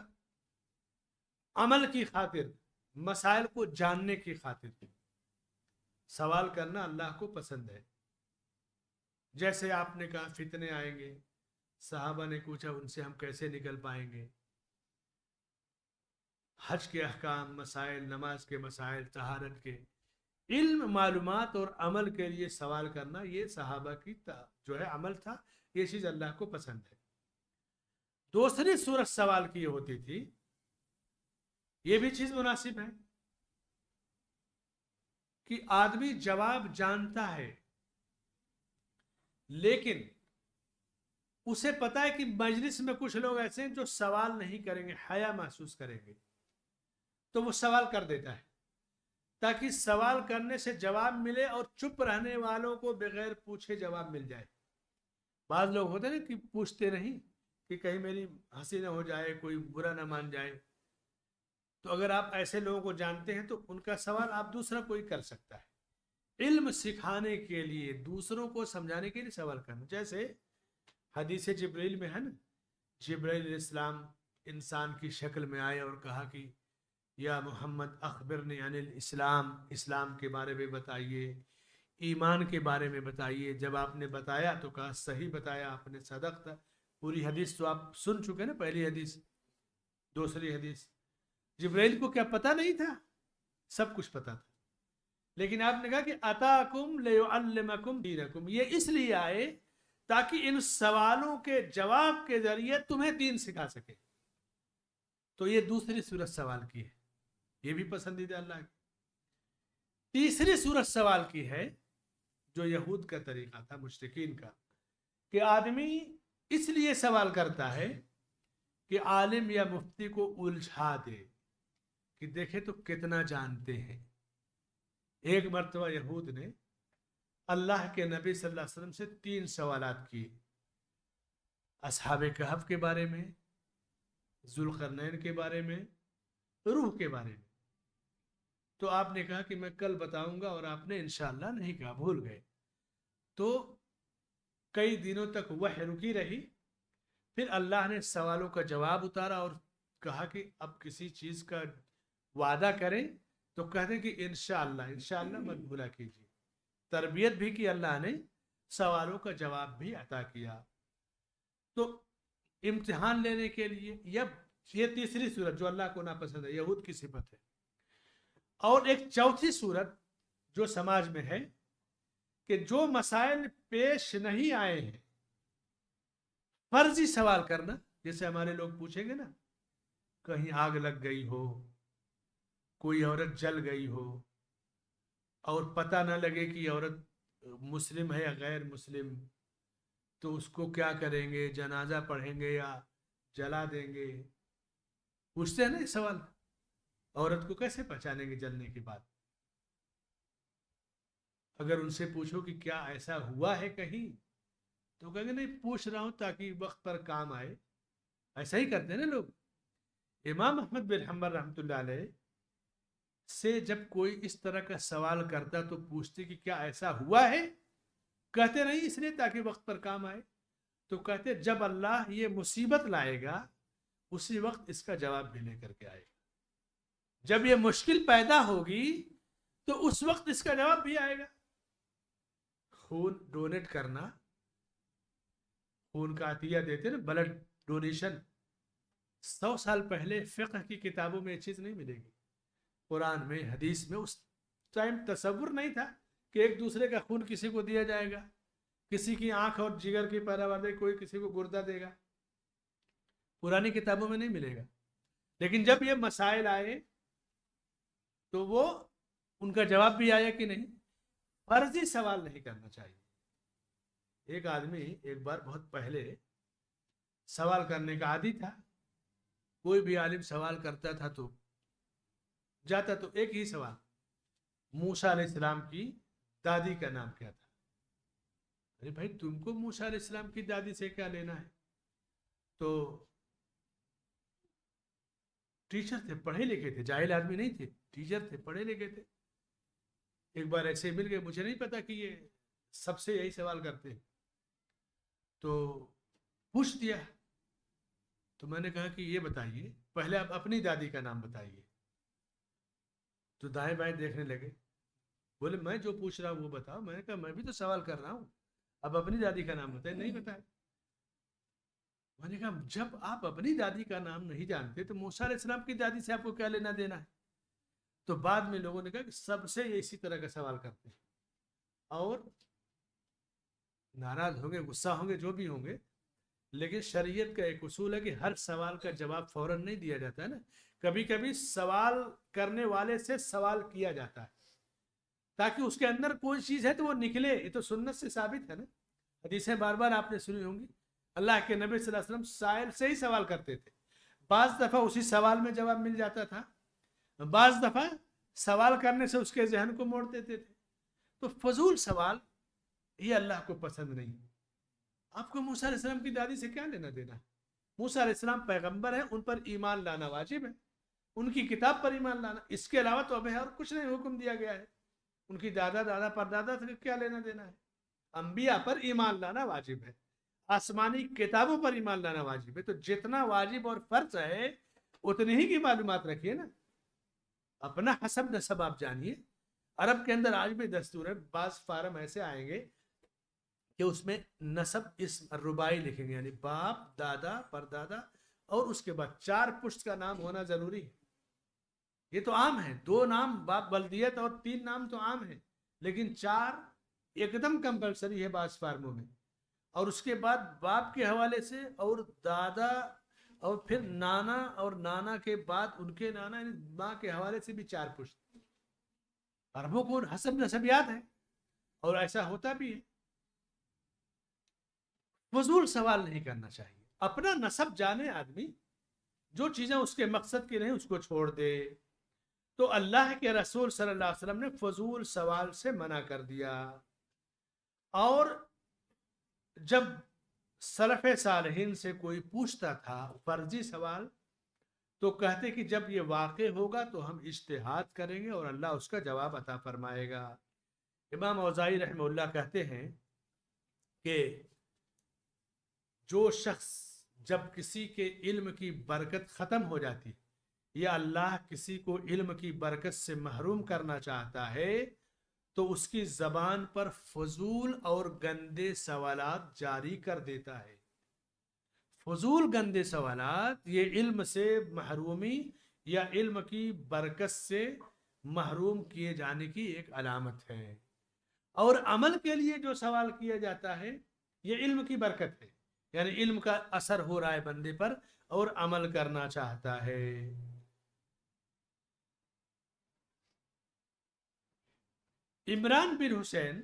عمل کی خاطر، مسائل کو جاننے کی خاطر سوال کرنا اللہ کو پسند ہے. جیسے آپ نے کہا فتنے آئیں گے، صحابہ نے پوچھا ان سے ہم کیسے نکل پائیں گے. حج کے احکام، مسائل، نماز کے مسائل، طہارت کے، علم معلومات اور عمل کے لیے سوال کرنا یہ صحابہ کی جو ہے عمل تھا، یہ چیز اللہ کو پسند ہے۔ دوسری صورت سوال کی ہوتی تھی، یہ بھی چیز مناسب ہے کہ آدمی جواب جانتا ہے لیکن اسے پتا ہے کہ مجلس میں کچھ لوگ ایسے ہیں جو سوال نہیں کریں گے، حیا محسوس کریں گے، تو وہ سوال کر دیتا ہے تاکہ سوال کرنے سے جواب ملے اور چپ رہنے والوں کو بغیر پوچھے جواب مل جائے۔ بعض لوگ ہوتے ہیں کہ پوچھتے نہیں کہ کہیں میری ہنسی نہ ہو جائے، کوئی برا نہ مان جائے، تو اگر آپ ایسے لوگوں کو جانتے ہیں تو ان کا سوال آپ دوسرا کوئی کر سکتا ہے۔ علم سکھانے کے لیے، دوسروں کو سمجھانے کے لیے سوال کرنا، جیسے حدیث جبریل میں ہے نا، جبریل علیہ السلام انسان کی شکل میں آئے اور کہا کہ یا محمد اخبرنی عن الاسلام، اسلام کے بارے میں بتائیے، ایمان کے بارے میں بتائیے۔ جب آپ نے بتایا تو کہا صحیح بتایا آپ نے، صدقت۔ پوری حدیث تو آپ سن چکے نا، پہلی حدیث، دوسری حدیث۔ جبریل کو کیا پتہ نہیں تھا؟ سب کچھ پتہ تھا، لیکن آپ نے کہا کہ اتاکم لیعلمکم دینکم، یہ اس لیے آئے تاکہ ان سوالوں کے جواب کے ذریعے تمہیں دین سکھا سکے۔ تو یہ دوسری صورت سوال کی ہے، یہ بھی پسندیدہ اللہ کی۔ تیسری صورت سوال کی ہے جو یہود کا طریقہ تھا، مشرکین کا، کہ آدمی اس لیے سوال کرتا ہے کہ عالم یا مفتی کو الجھا دے کہ دیکھے تو کتنا جانتے ہیں۔ ایک مرتبہ یہود نے اللہ کے نبی صلی اللہ علیہ وسلم سے 3 سوالات کیے، اصحاب کہف کے بارے میں، ذوالقرنین کے بارے میں، روح کے بارے میں۔ تو آپ نے کہا کہ میں کل بتاؤں گا، اور آپ نے انشاءاللہ نہیں کہا، بھول گئے۔ تو کئی دنوں تک وحی رکی رہی، پھر اللہ نے سوالوں کا جواب اتارا اور کہا کہ اب کسی چیز کا وعدہ کریں تو کہہ دیں کہ انشاءاللہ، انشاءاللہ مت بھولا کیجیے۔ تربیت بھی کی اللہ نے، سوالوں کا جواب بھی عطا کیا۔ تو امتحان لینے کے لیے یہ تیسری صورت جو اللہ کو ناپسند ہے، یہود کی صفت ہے۔ اور ایک چوتھی صورت جو سماج میں ہے کہ جو مسائل پیش نہیں آئے ہیں، فرضی سوال کرنا، جیسے ہمارے لوگ پوچھیں گے نا، کہیں آگ لگ گئی ہو، کوئی عورت جل گئی ہو اور پتہ نہ لگے کہ عورت مسلم ہے یا غیر مسلم، تو اس کو کیا کریں گے، جنازہ پڑھیں گے یا جلا دیں گے؟ پوچھتے ہیں نا یہ سوال، عورت کو کیسے پہچانیں گے جلنے کے بعد؟ اگر ان سے پوچھو کہ کیا ایسا ہوا ہے کہیں، تو کہیں گے نہیں، پوچھ رہا ہوں تاکہ وقت پر کام آئے۔ ایسا ہی کرتے ہیں نا لوگ۔ امام احمد بن حنبل رحمۃ اللہ علیہ سے جب کوئی اس طرح کا سوال کرتا تو پوچھتے کہ کیا ایسا ہوا ہے؟ کہتے نہیں اس لیے تاکہ وقت پر کام آئے، تو کہتے جب اللہ یہ مصیبت لائے گا اسی وقت اس کا جواب بھی لے کر کے آئے گا۔ جب یہ مشکل پیدا ہوگی تو اس وقت اس کا جواب بھی آئے گا۔ خون ڈونیٹ کرنا، خون کا عطیہ دیتے نا، بلڈ ڈونیشن، 100 سال پہلے فقہ کی کتابوں میں یہ چیز نہیں ملے گی، قرآن میں، حدیث میں۔ اس ٹائم تصور نہیں تھا کہ ایک دوسرے کا خون کسی کو دیا جائے گا، کسی کی آنکھ اور جگر کی پیداوار دے، کوئی کسی کو گردہ دے گا، پرانی کتابوں میں نہیں ملے گا۔ لیکن جب یہ مسائل آئے تو وہ ان کا جواب بھی آیا کہ نہیں۔ فرضی سوال نہیں کرنا چاہیے۔ ایک آدمی ایک بار بہت پہلے سوال کرنے کا عادی تھا، کوئی بھی عالم سوال کرتا تھا تو جاتا تو ایک ہی سوال، موسیٰ علیہ السلام کی دادی کا نام کیا تھا؟ ارے بھائی تم کو موسیٰ علیہ السلام کی دادی سے کیا لینا ہے؟ تو ٹیچر تھے، پڑھے لکھے تھے، جاہل آدمی نہیں تھے، ٹیچر تھے، پڑھے لکھے تھے۔ ایک بار ایسے مل گئے، مجھے نہیں پتا کہ یہ سب سے یہی سوال کرتے ہیں، تو پوچھ دیا۔ تو میں نے کہا کہ یہ بتائیے، پہلے آپ اپنی دادی کا نام بتائیے۔ تو دائیں بائیں دیکھنے لگے، بولے میں جو پوچھ رہا ہوں وہ بتاؤ۔ میں نے کہا میں بھی تو سوال کر رہا ہوں، اب اپنی دادی کا نام بتائیں۔ نہیں بتایا۔ میں نے کہا جب آپ اپنی دادی کا نام نہیں جانتے تو موسیٰ علیہ السلام کی دادی سے آپ کو کیا لینا دینا ہے؟ تو بعد میں لوگوں نے کہا کہ سب سے یہ اسی طرح کا سوال کرتے ہیں، اور ناراض ہوں گے، غصہ ہوں گے، جو بھی ہوں گے، لیکن شریعت کا ایک اصول ہے کہ ہر سوال کا جواب فوراً نہیں دیا جاتا ہے نا، کبھی کبھی سوال کرنے والے سے سوال کیا جاتا ہے تاکہ اس کے اندر کوئی چیز ہے تو وہ نکلے. یہ تو سنت سے ثابت ہے نا، حدیثیں بار بار آپ نے سنی ہوں گی. اللہ کے نبی صلی اللہ علیہ وسلم سائل سے ہی سوال کرتے تھے، بعض دفعہ اسی سوال میں جواب مل جاتا تھا، بعض دفعہ سوال کرنے سے اس کے ذہن کو موڑ دیتے تھے. تو فضول سوال یہ اللہ کو پسند نہیں. آپ کو موسیٰ علیہ السلام کی دادی سے کیا لینا دینا؟ موسیٰ علیہ السلام پیغمبر ہیں، ان پر ایمان لانا واجب ہے، ان کی کتاب پر ایمان لانا، اس کے علاوہ تو ہمیں اور کچھ نہیں حکم دیا گیا ہے. ان کی دادا دادا پر دادا سے کیا لینا دینا ہے؟ انبیاء پر ایمان لانا واجب ہے، آسمانی کتابوں پر ایمان لانا واجب ہے. تو جتنا واجب اور فرض ہے اتنی ہی کی معلومات رکھیے نا. اپنا حسب نسب آپ جانیے. عرب کے اندر آج بھی دستور ہے، بعض فارم ایسے آئیں گے کہ اس میں نسب اسم ربائی لکھیں گے، یعنی باپ دادا پردادا اور اس کے بعد 4 پشت کا نام ہونا ضروری ہے. یہ تو عام ہے، 2 نام باپ بلدیت اور 3 نام تو عام ہے، لیکن 4 ایک دم کمپلسری ہے بعض فارموں میں. اور اس کے بعد باپ کے حوالے سے اور دادا اور پھر نانا، اور نانا کے بعد ان کے نانا یعنی ماں کے حوالے سے بھی 4 پشت. عربوں کو حسب نسب یاد ہے اور ایسا ہوتا بھی ہے. فضول سوال نہیں کرنا چاہیے، اپنا نسب جانے آدمی، جو چیزیں اس کے مقصد کی نہیں اس کو چھوڑ دے. تو اللہ کے رسول صلی اللہ علیہ وسلم نے فضول سوال سے منع کر دیا. اور جب سلف صالحین سے کوئی پوچھتا تھا فرضی سوال تو کہتے کہ جب یہ واقع ہوگا تو ہم اجتہاد کریں گے اور اللہ اس کا جواب عطا فرمائے گا. امام اوزاعی رحمہ اللہ کہتے ہیں کہ جو شخص جب کسی کے علم کی برکت ختم ہو جاتی یا اللہ کسی کو علم کی برکت سے محروم کرنا چاہتا ہے تو اس کی زبان پر فضول اور گندے سوالات جاری کر دیتا ہے. فضول گندے سوالات یہ علم سے محرومی یا علم کی برکت سے محروم کیے جانے کی ایک علامت ہے. اور عمل کے لیے جو سوال کیا جاتا ہے یہ علم کی برکت ہے، یعنی علم کا اثر ہو رہا ہے بندے پر اور عمل کرنا چاہتا ہے. عمران بن حسین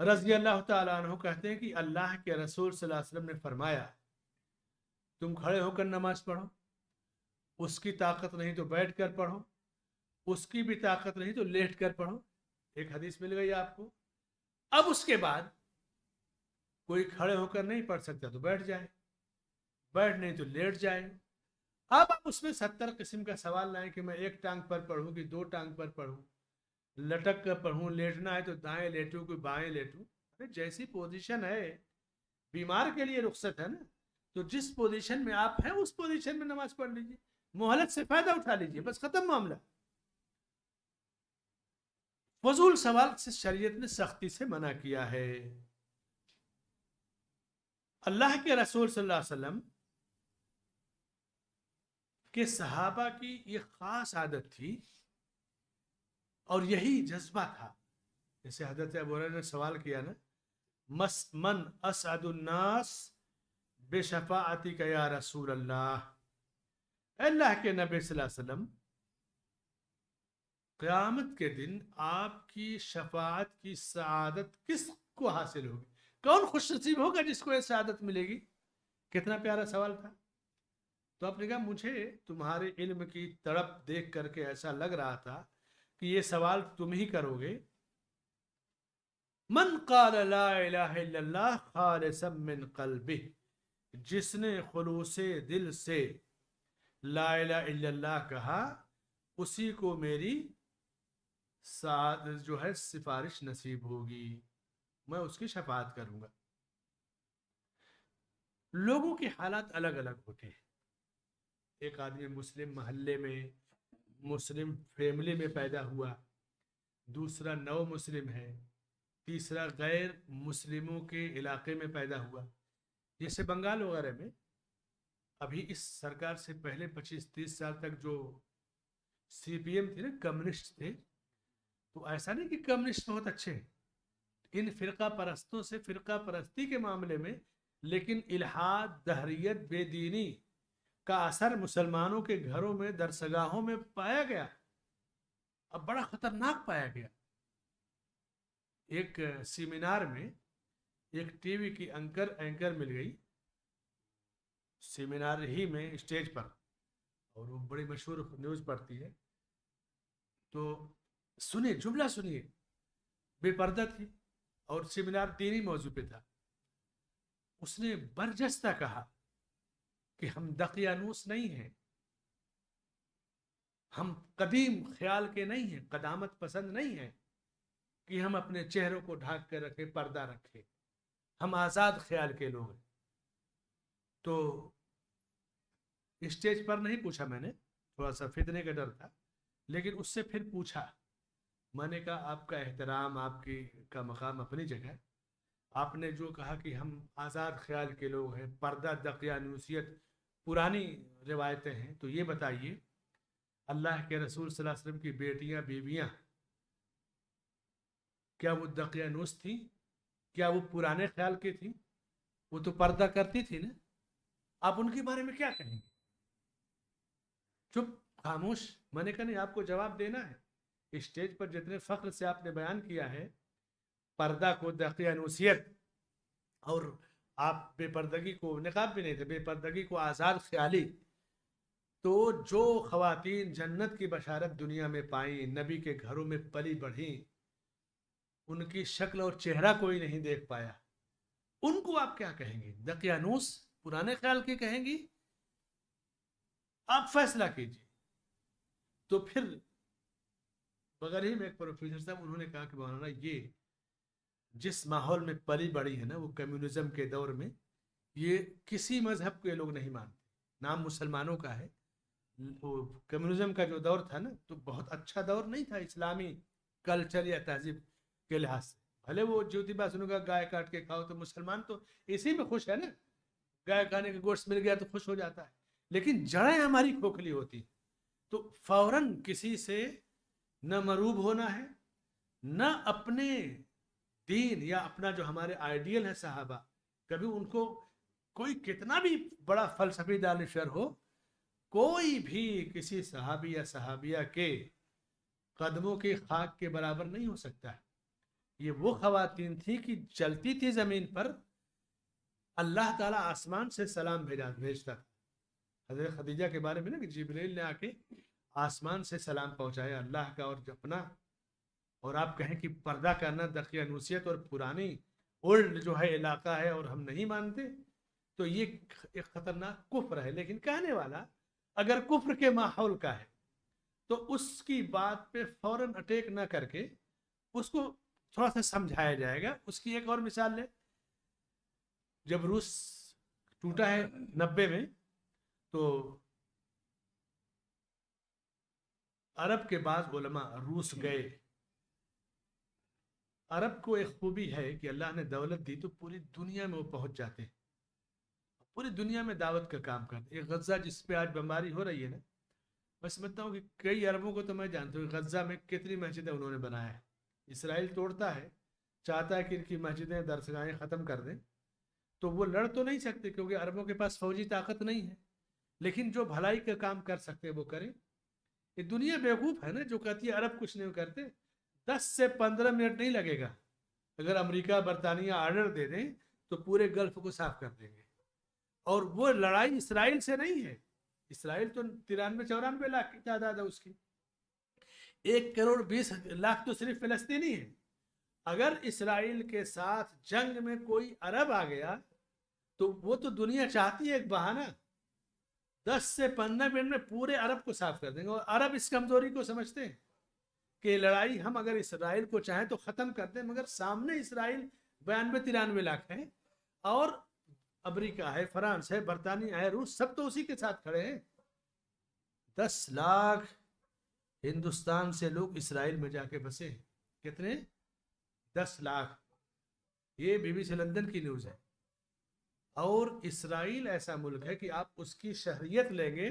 رضی اللہ تعالیٰ عنہ کہتے ہیں کہ اللہ کے رسول صلی اللہ علیہ وسلم نے فرمایا تم کھڑے ہو کر نماز پڑھو، اس کی طاقت نہیں تو بیٹھ کر پڑھو، اس کی بھی طاقت نہیں تو لیٹ کر پڑھو. ایک حدیث مل گئی آپ کو. اب اس کے بعد کوئی کھڑے ہو کر نہیں پڑھ سکتا تو بیٹھ جائے، بیٹھ نہیں تو لیٹ جائے. اب آپ اس میں 70 قسم کا سوال لائیں کہ میں ایک ٹانگ پر پڑھوں کہ 2 ٹانگ پر پڑھوں، لٹک کر پڑھوں، لیٹنا ہے تو دائیں لیٹوں کہ بائیں لیٹوں. جیسی پوزیشن ہے، بیمار کے لیے رخصت ہے نا، تو جس پوزیشن میں آپ ہیں اس پوزیشن میں نماز پڑھ لیجیے، مہلت سے فائدہ اٹھا لیجیے، بس ختم معاملہ. فضول سوال سے شریعت نے سختی سے منع کیا ہے. اللہ کے رسول صلی اللہ علیہ وسلم کے صحابہ کی یہ خاص عادت تھی اور یہی جذبہ تھا. جیسے حضرت ابو ہریرہ نے سوال کیا نا، من اسعد الناس بشفاعتک یا رسول اللہ. اللہ کے نبی صلی اللہ علیہ وسلم قیامت کے دن آپ کی شفاعت کی سعادت کس کو حاصل ہوگی؟ کون خوش نصیب ہوگا جس کو یہ سعادت ملے گی؟ کتنا پیارا سوال تھا. تو آپ نے کہا مجھے تمہارے علم کی تڑپ دیکھ کر کے ایسا لگ رہا تھا کہ یہ سوال تم ہی کرو گے. من قال لا الہ الا اللہ خالصا من قلبہ، جس نے خلوص دل سے لا الہ الا اللہ کہا اسی کو میری جو ہے سفارش نصیب ہوگی، میں اس کی شفاعت کروں گا. لوگوں کے حالات الگ الگ ہوتے ہیں. ایک آدمی مسلم محلے میں، مسلم فیملی میں پیدا ہوا، دوسرا نو مسلم ہے، تیسرا غیر مسلموں کے علاقے میں پیدا ہوا. جیسے بنگال وغیرہ میں ابھی اس سرکار سے پہلے 25-30 سال تک جو CPM تھی نا، کمیونسٹ تھے، تو ایسا نہیں کہ کمیونسٹ بہت اچھے ہیں، ان فرقہ پرستوں سے فرقہ پرستی کے معاملے میں، لیکن الحاد، دہریت، بے دینی کا اثر مسلمانوں کے گھروں میں، درسگاہوں میں پایا گیا، اب بڑا خطرناک پایا گیا۔ ایک سیمینار میں ایک ٹی وی کی اینکر مل گئی سیمینار ہی میں اسٹیج پر، اور وہ بڑی مشہور نیوز پڑھتی ہے، تو سنیے جملہ سنیے، بے پردہ تھی اور سیمینار دینی موضوع پہ تھا۔ اس نے برجستہ کہا کہ ہم دقیانوس نہیں ہیں، ہم قدیم خیال کے نہیں ہیں، قدامت پسند نہیں ہیں کہ ہم اپنے چہروں کو ڈھانک کر رکھے، پردہ رکھے، ہم آزاد خیال کے لوگ ہیں۔ تو اسٹیج پر نہیں پوچھا میں نے، تھوڑا سا فتنے کا ڈر تھا، لیکن اس سے پھر پوچھا، میں نے کہا آپ کا احترام، آپ کی کا مقام اپنی جگہ، آپ نے جو کہا کہ ہم آزاد خیال کے لوگ ہیں، پردہ، دقیانوسیت پرانی روایتیں ہیں، تو یہ بتائیے اللہ کے رسول صلی اللہ علیہ وسلم کی بیٹیاں، بیویاں، کیا وہ دقیانوس تھیں؟ کیا وہ پرانے خیال کی تھیں؟ وہ تو پردہ کرتی تھی نا، آپ ان کے بارے میں کیا کہیں گے؟ چپ، خاموش۔ میں نے کہا نہیں، آپ کو جواب دینا ہے۔ اسٹیج پر جتنے فخر سے آپ نے بیان کیا ہے پردہ کو، دقیانوسیت، اور آپ بے پردگی کو، نقاب بھی نہیں تھے، بے پردگی کو آزاد خیالی، تو جو خواتین جنت کی بشارت دنیا میں پائیں، نبی کے گھروں میں پلی بڑھیں، ان کی شکل اور چہرہ کوئی نہیں دیکھ پایا، ان کو آپ کیا کہیں گے؟ دقیانوس، پرانے خیال کی کہیں گی؟ آپ فیصلہ کیجیے۔ تو پھر بغیر ہی میں ایک پروفیسر صاحب، انہوں نے کہا کہ مولانا یہ جس ماحول میں پلی بڑی ہے نا، وہ کمیونزم کے دور میں، یہ کسی مذہب کے لوگ نہیں مانتے، نام مسلمانوں کا ہے۔ وہ کمیونزم کا جو دور تھا نا، تو بہت اچھا دور نہیں تھا اسلامی کلچر یا تہذیب کے لحاظ سے۔ بھلے وہ جیوتی سنوں گا گائے کاٹ کے کھاؤ، تو مسلمان تو اسی میں خوش ہے نا، گائے کھانے کا گوشت مل گیا تو خوش ہو جاتا ہے، لیکن جڑیں ہماری کھوکھلی ہوتی، تو فوراً کسی سے نہ مروب ہونا ہے، نہ اپنے دین یا اپنا جو ہمارے آئیڈیل ہے صحابہ، کبھی ان کو کوئی کتنا بھی بڑا فلسفی دانشور ہو، کوئی بھی کسی صحابی یا صحابیہ کے قدموں کی خاک کے برابر نہیں ہو سکتا ہے۔ یہ وہ خواتین تھی کہ چلتی تھی زمین پر، اللہ تعالیٰ آسمان سے سلام بھیجتا تھا۔ حضرت خدیجہ کے بارے میں نا، کہ جبریل نے آ کے آسمان سے سلام پہنچایا اللہ کا اور اپنا، اور آپ کہیں کہ پردہ کرنا دقیانوسیت اور پرانی اولڈ جو ہے علاقہ ہے اور ہم نہیں مانتے، تو یہ ایک خطرناک کفر ہے۔ لیکن کہنے والا اگر کفر کے ماحول کا ہے تو اس کی بات پہ فوراً اٹیک نہ کر کے اس کو تھوڑا سا سمجھایا جائے گا۔ اس کی ایک اور مثال لیں، جب روس ٹوٹا ہے 90 میں، تو عرب کے بعض علماء روس گئے۔ عرب کو ایک خوبی ہے کہ اللہ نے دولت دی تو پوری دنیا میں وہ پہنچ جاتے ہیں، پوری دنیا میں دعوت کا کام کرتے ہیں۔ غزہ جس پہ آج بمباری ہو رہی ہے نا، میں سمجھتا ہوں کہ کئی عربوں کو تو میں جانتا ہوں غزہ میں کتنی مسجدیں انہوں نے بنایا ہے۔ اسرائیل توڑتا ہے، چاہتا ہے کہ ان کی مسجدیں، درسگاہیں ختم کر دیں، تو وہ لڑ تو نہیں سکتے کیونکہ عربوں کے پاس فوجی طاقت نہیں ہے، لیکن جو بھلائی کا کام کر سکتے وہ کریں۔ یہ دنیا بیوقوف ہے نا جو کہتی ہے عرب کچھ نہیں کرتے۔ 10 سے 15 منٹ نہیں لگے گا، اگر امریکہ برطانیہ آرڈر دے دیں تو پورے گلف کو صاف کر دیں گے۔ اور وہ لڑائی اسرائیل سے نہیں ہے، اسرائیل تو 93-94 لاکھ کی تعداد ہے اس کی، 1,20,00,000 تو صرف فلسطینی ہے۔ اگر اسرائیل کے ساتھ جنگ میں کوئی عرب آ گیا تو وہ تو دنیا چاہتی ہے ایک بہانہ، 10 سے 15 منٹ میں پورے عرب کو صاف کر دیں گے۔ اور عرب اس کمزوری کو سمجھتے ہیں کہ لڑائی ہم اگر اسرائیل کو چاہیں تو ختم کر دیں، مگر سامنے اسرائیل 92-93 لاکھ ہے، اور امریکہ ہے، فرانس ہے، برطانیہ ہے، روس، سب تو اسی کے ساتھ کھڑے ہیں۔ 10 لاکھ ہندوستان سے لوگ اسرائیل میں جا کے بسے ہیں۔ کتنے؟ 10 لاکھ۔ یہ BBC لندن کی نیوز ہے۔ اور اسرائیل ایسا ملک ہے کہ آپ اس کی شہریت لیں گے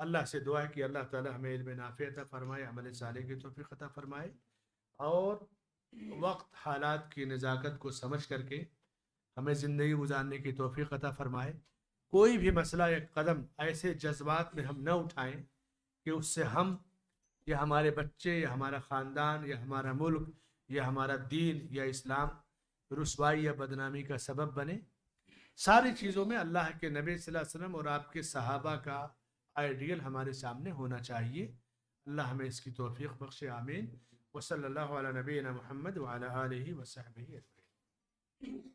اللہ سے دعا ہے کہ اللہ تعالی ہمیں علم نافع عطا فرمائے، عمل صالح کی توفیق عطا فرمائے، اور وقت حالات کی نزاکت کو سمجھ کر کے ہمیں زندگی گزارنے کی توفیق عطا فرمائے۔ کوئی بھی مسئلہ یا قدم ایسے جذبات میں ہم نہ اٹھائیں کہ اس سے ہم یا ہمارے بچے یا ہمارا خاندان یا ہمارا ملک یا ہمارا دین یا اسلام رسوائی یا بدنامی کا سبب بنے۔ ساری چیزوں میں اللہ کے نبی صلی اللہ علیہ وسلم اور آپ کے صحابہ کا آئیڈیل ہمارے سامنے ہونا چاہیے۔ اللہ ہمیں اس کی توفیق بخشے، آمین۔ وصلی اللہ علی نبینا محمد وعلی آلہ وصحبہ اجمعین۔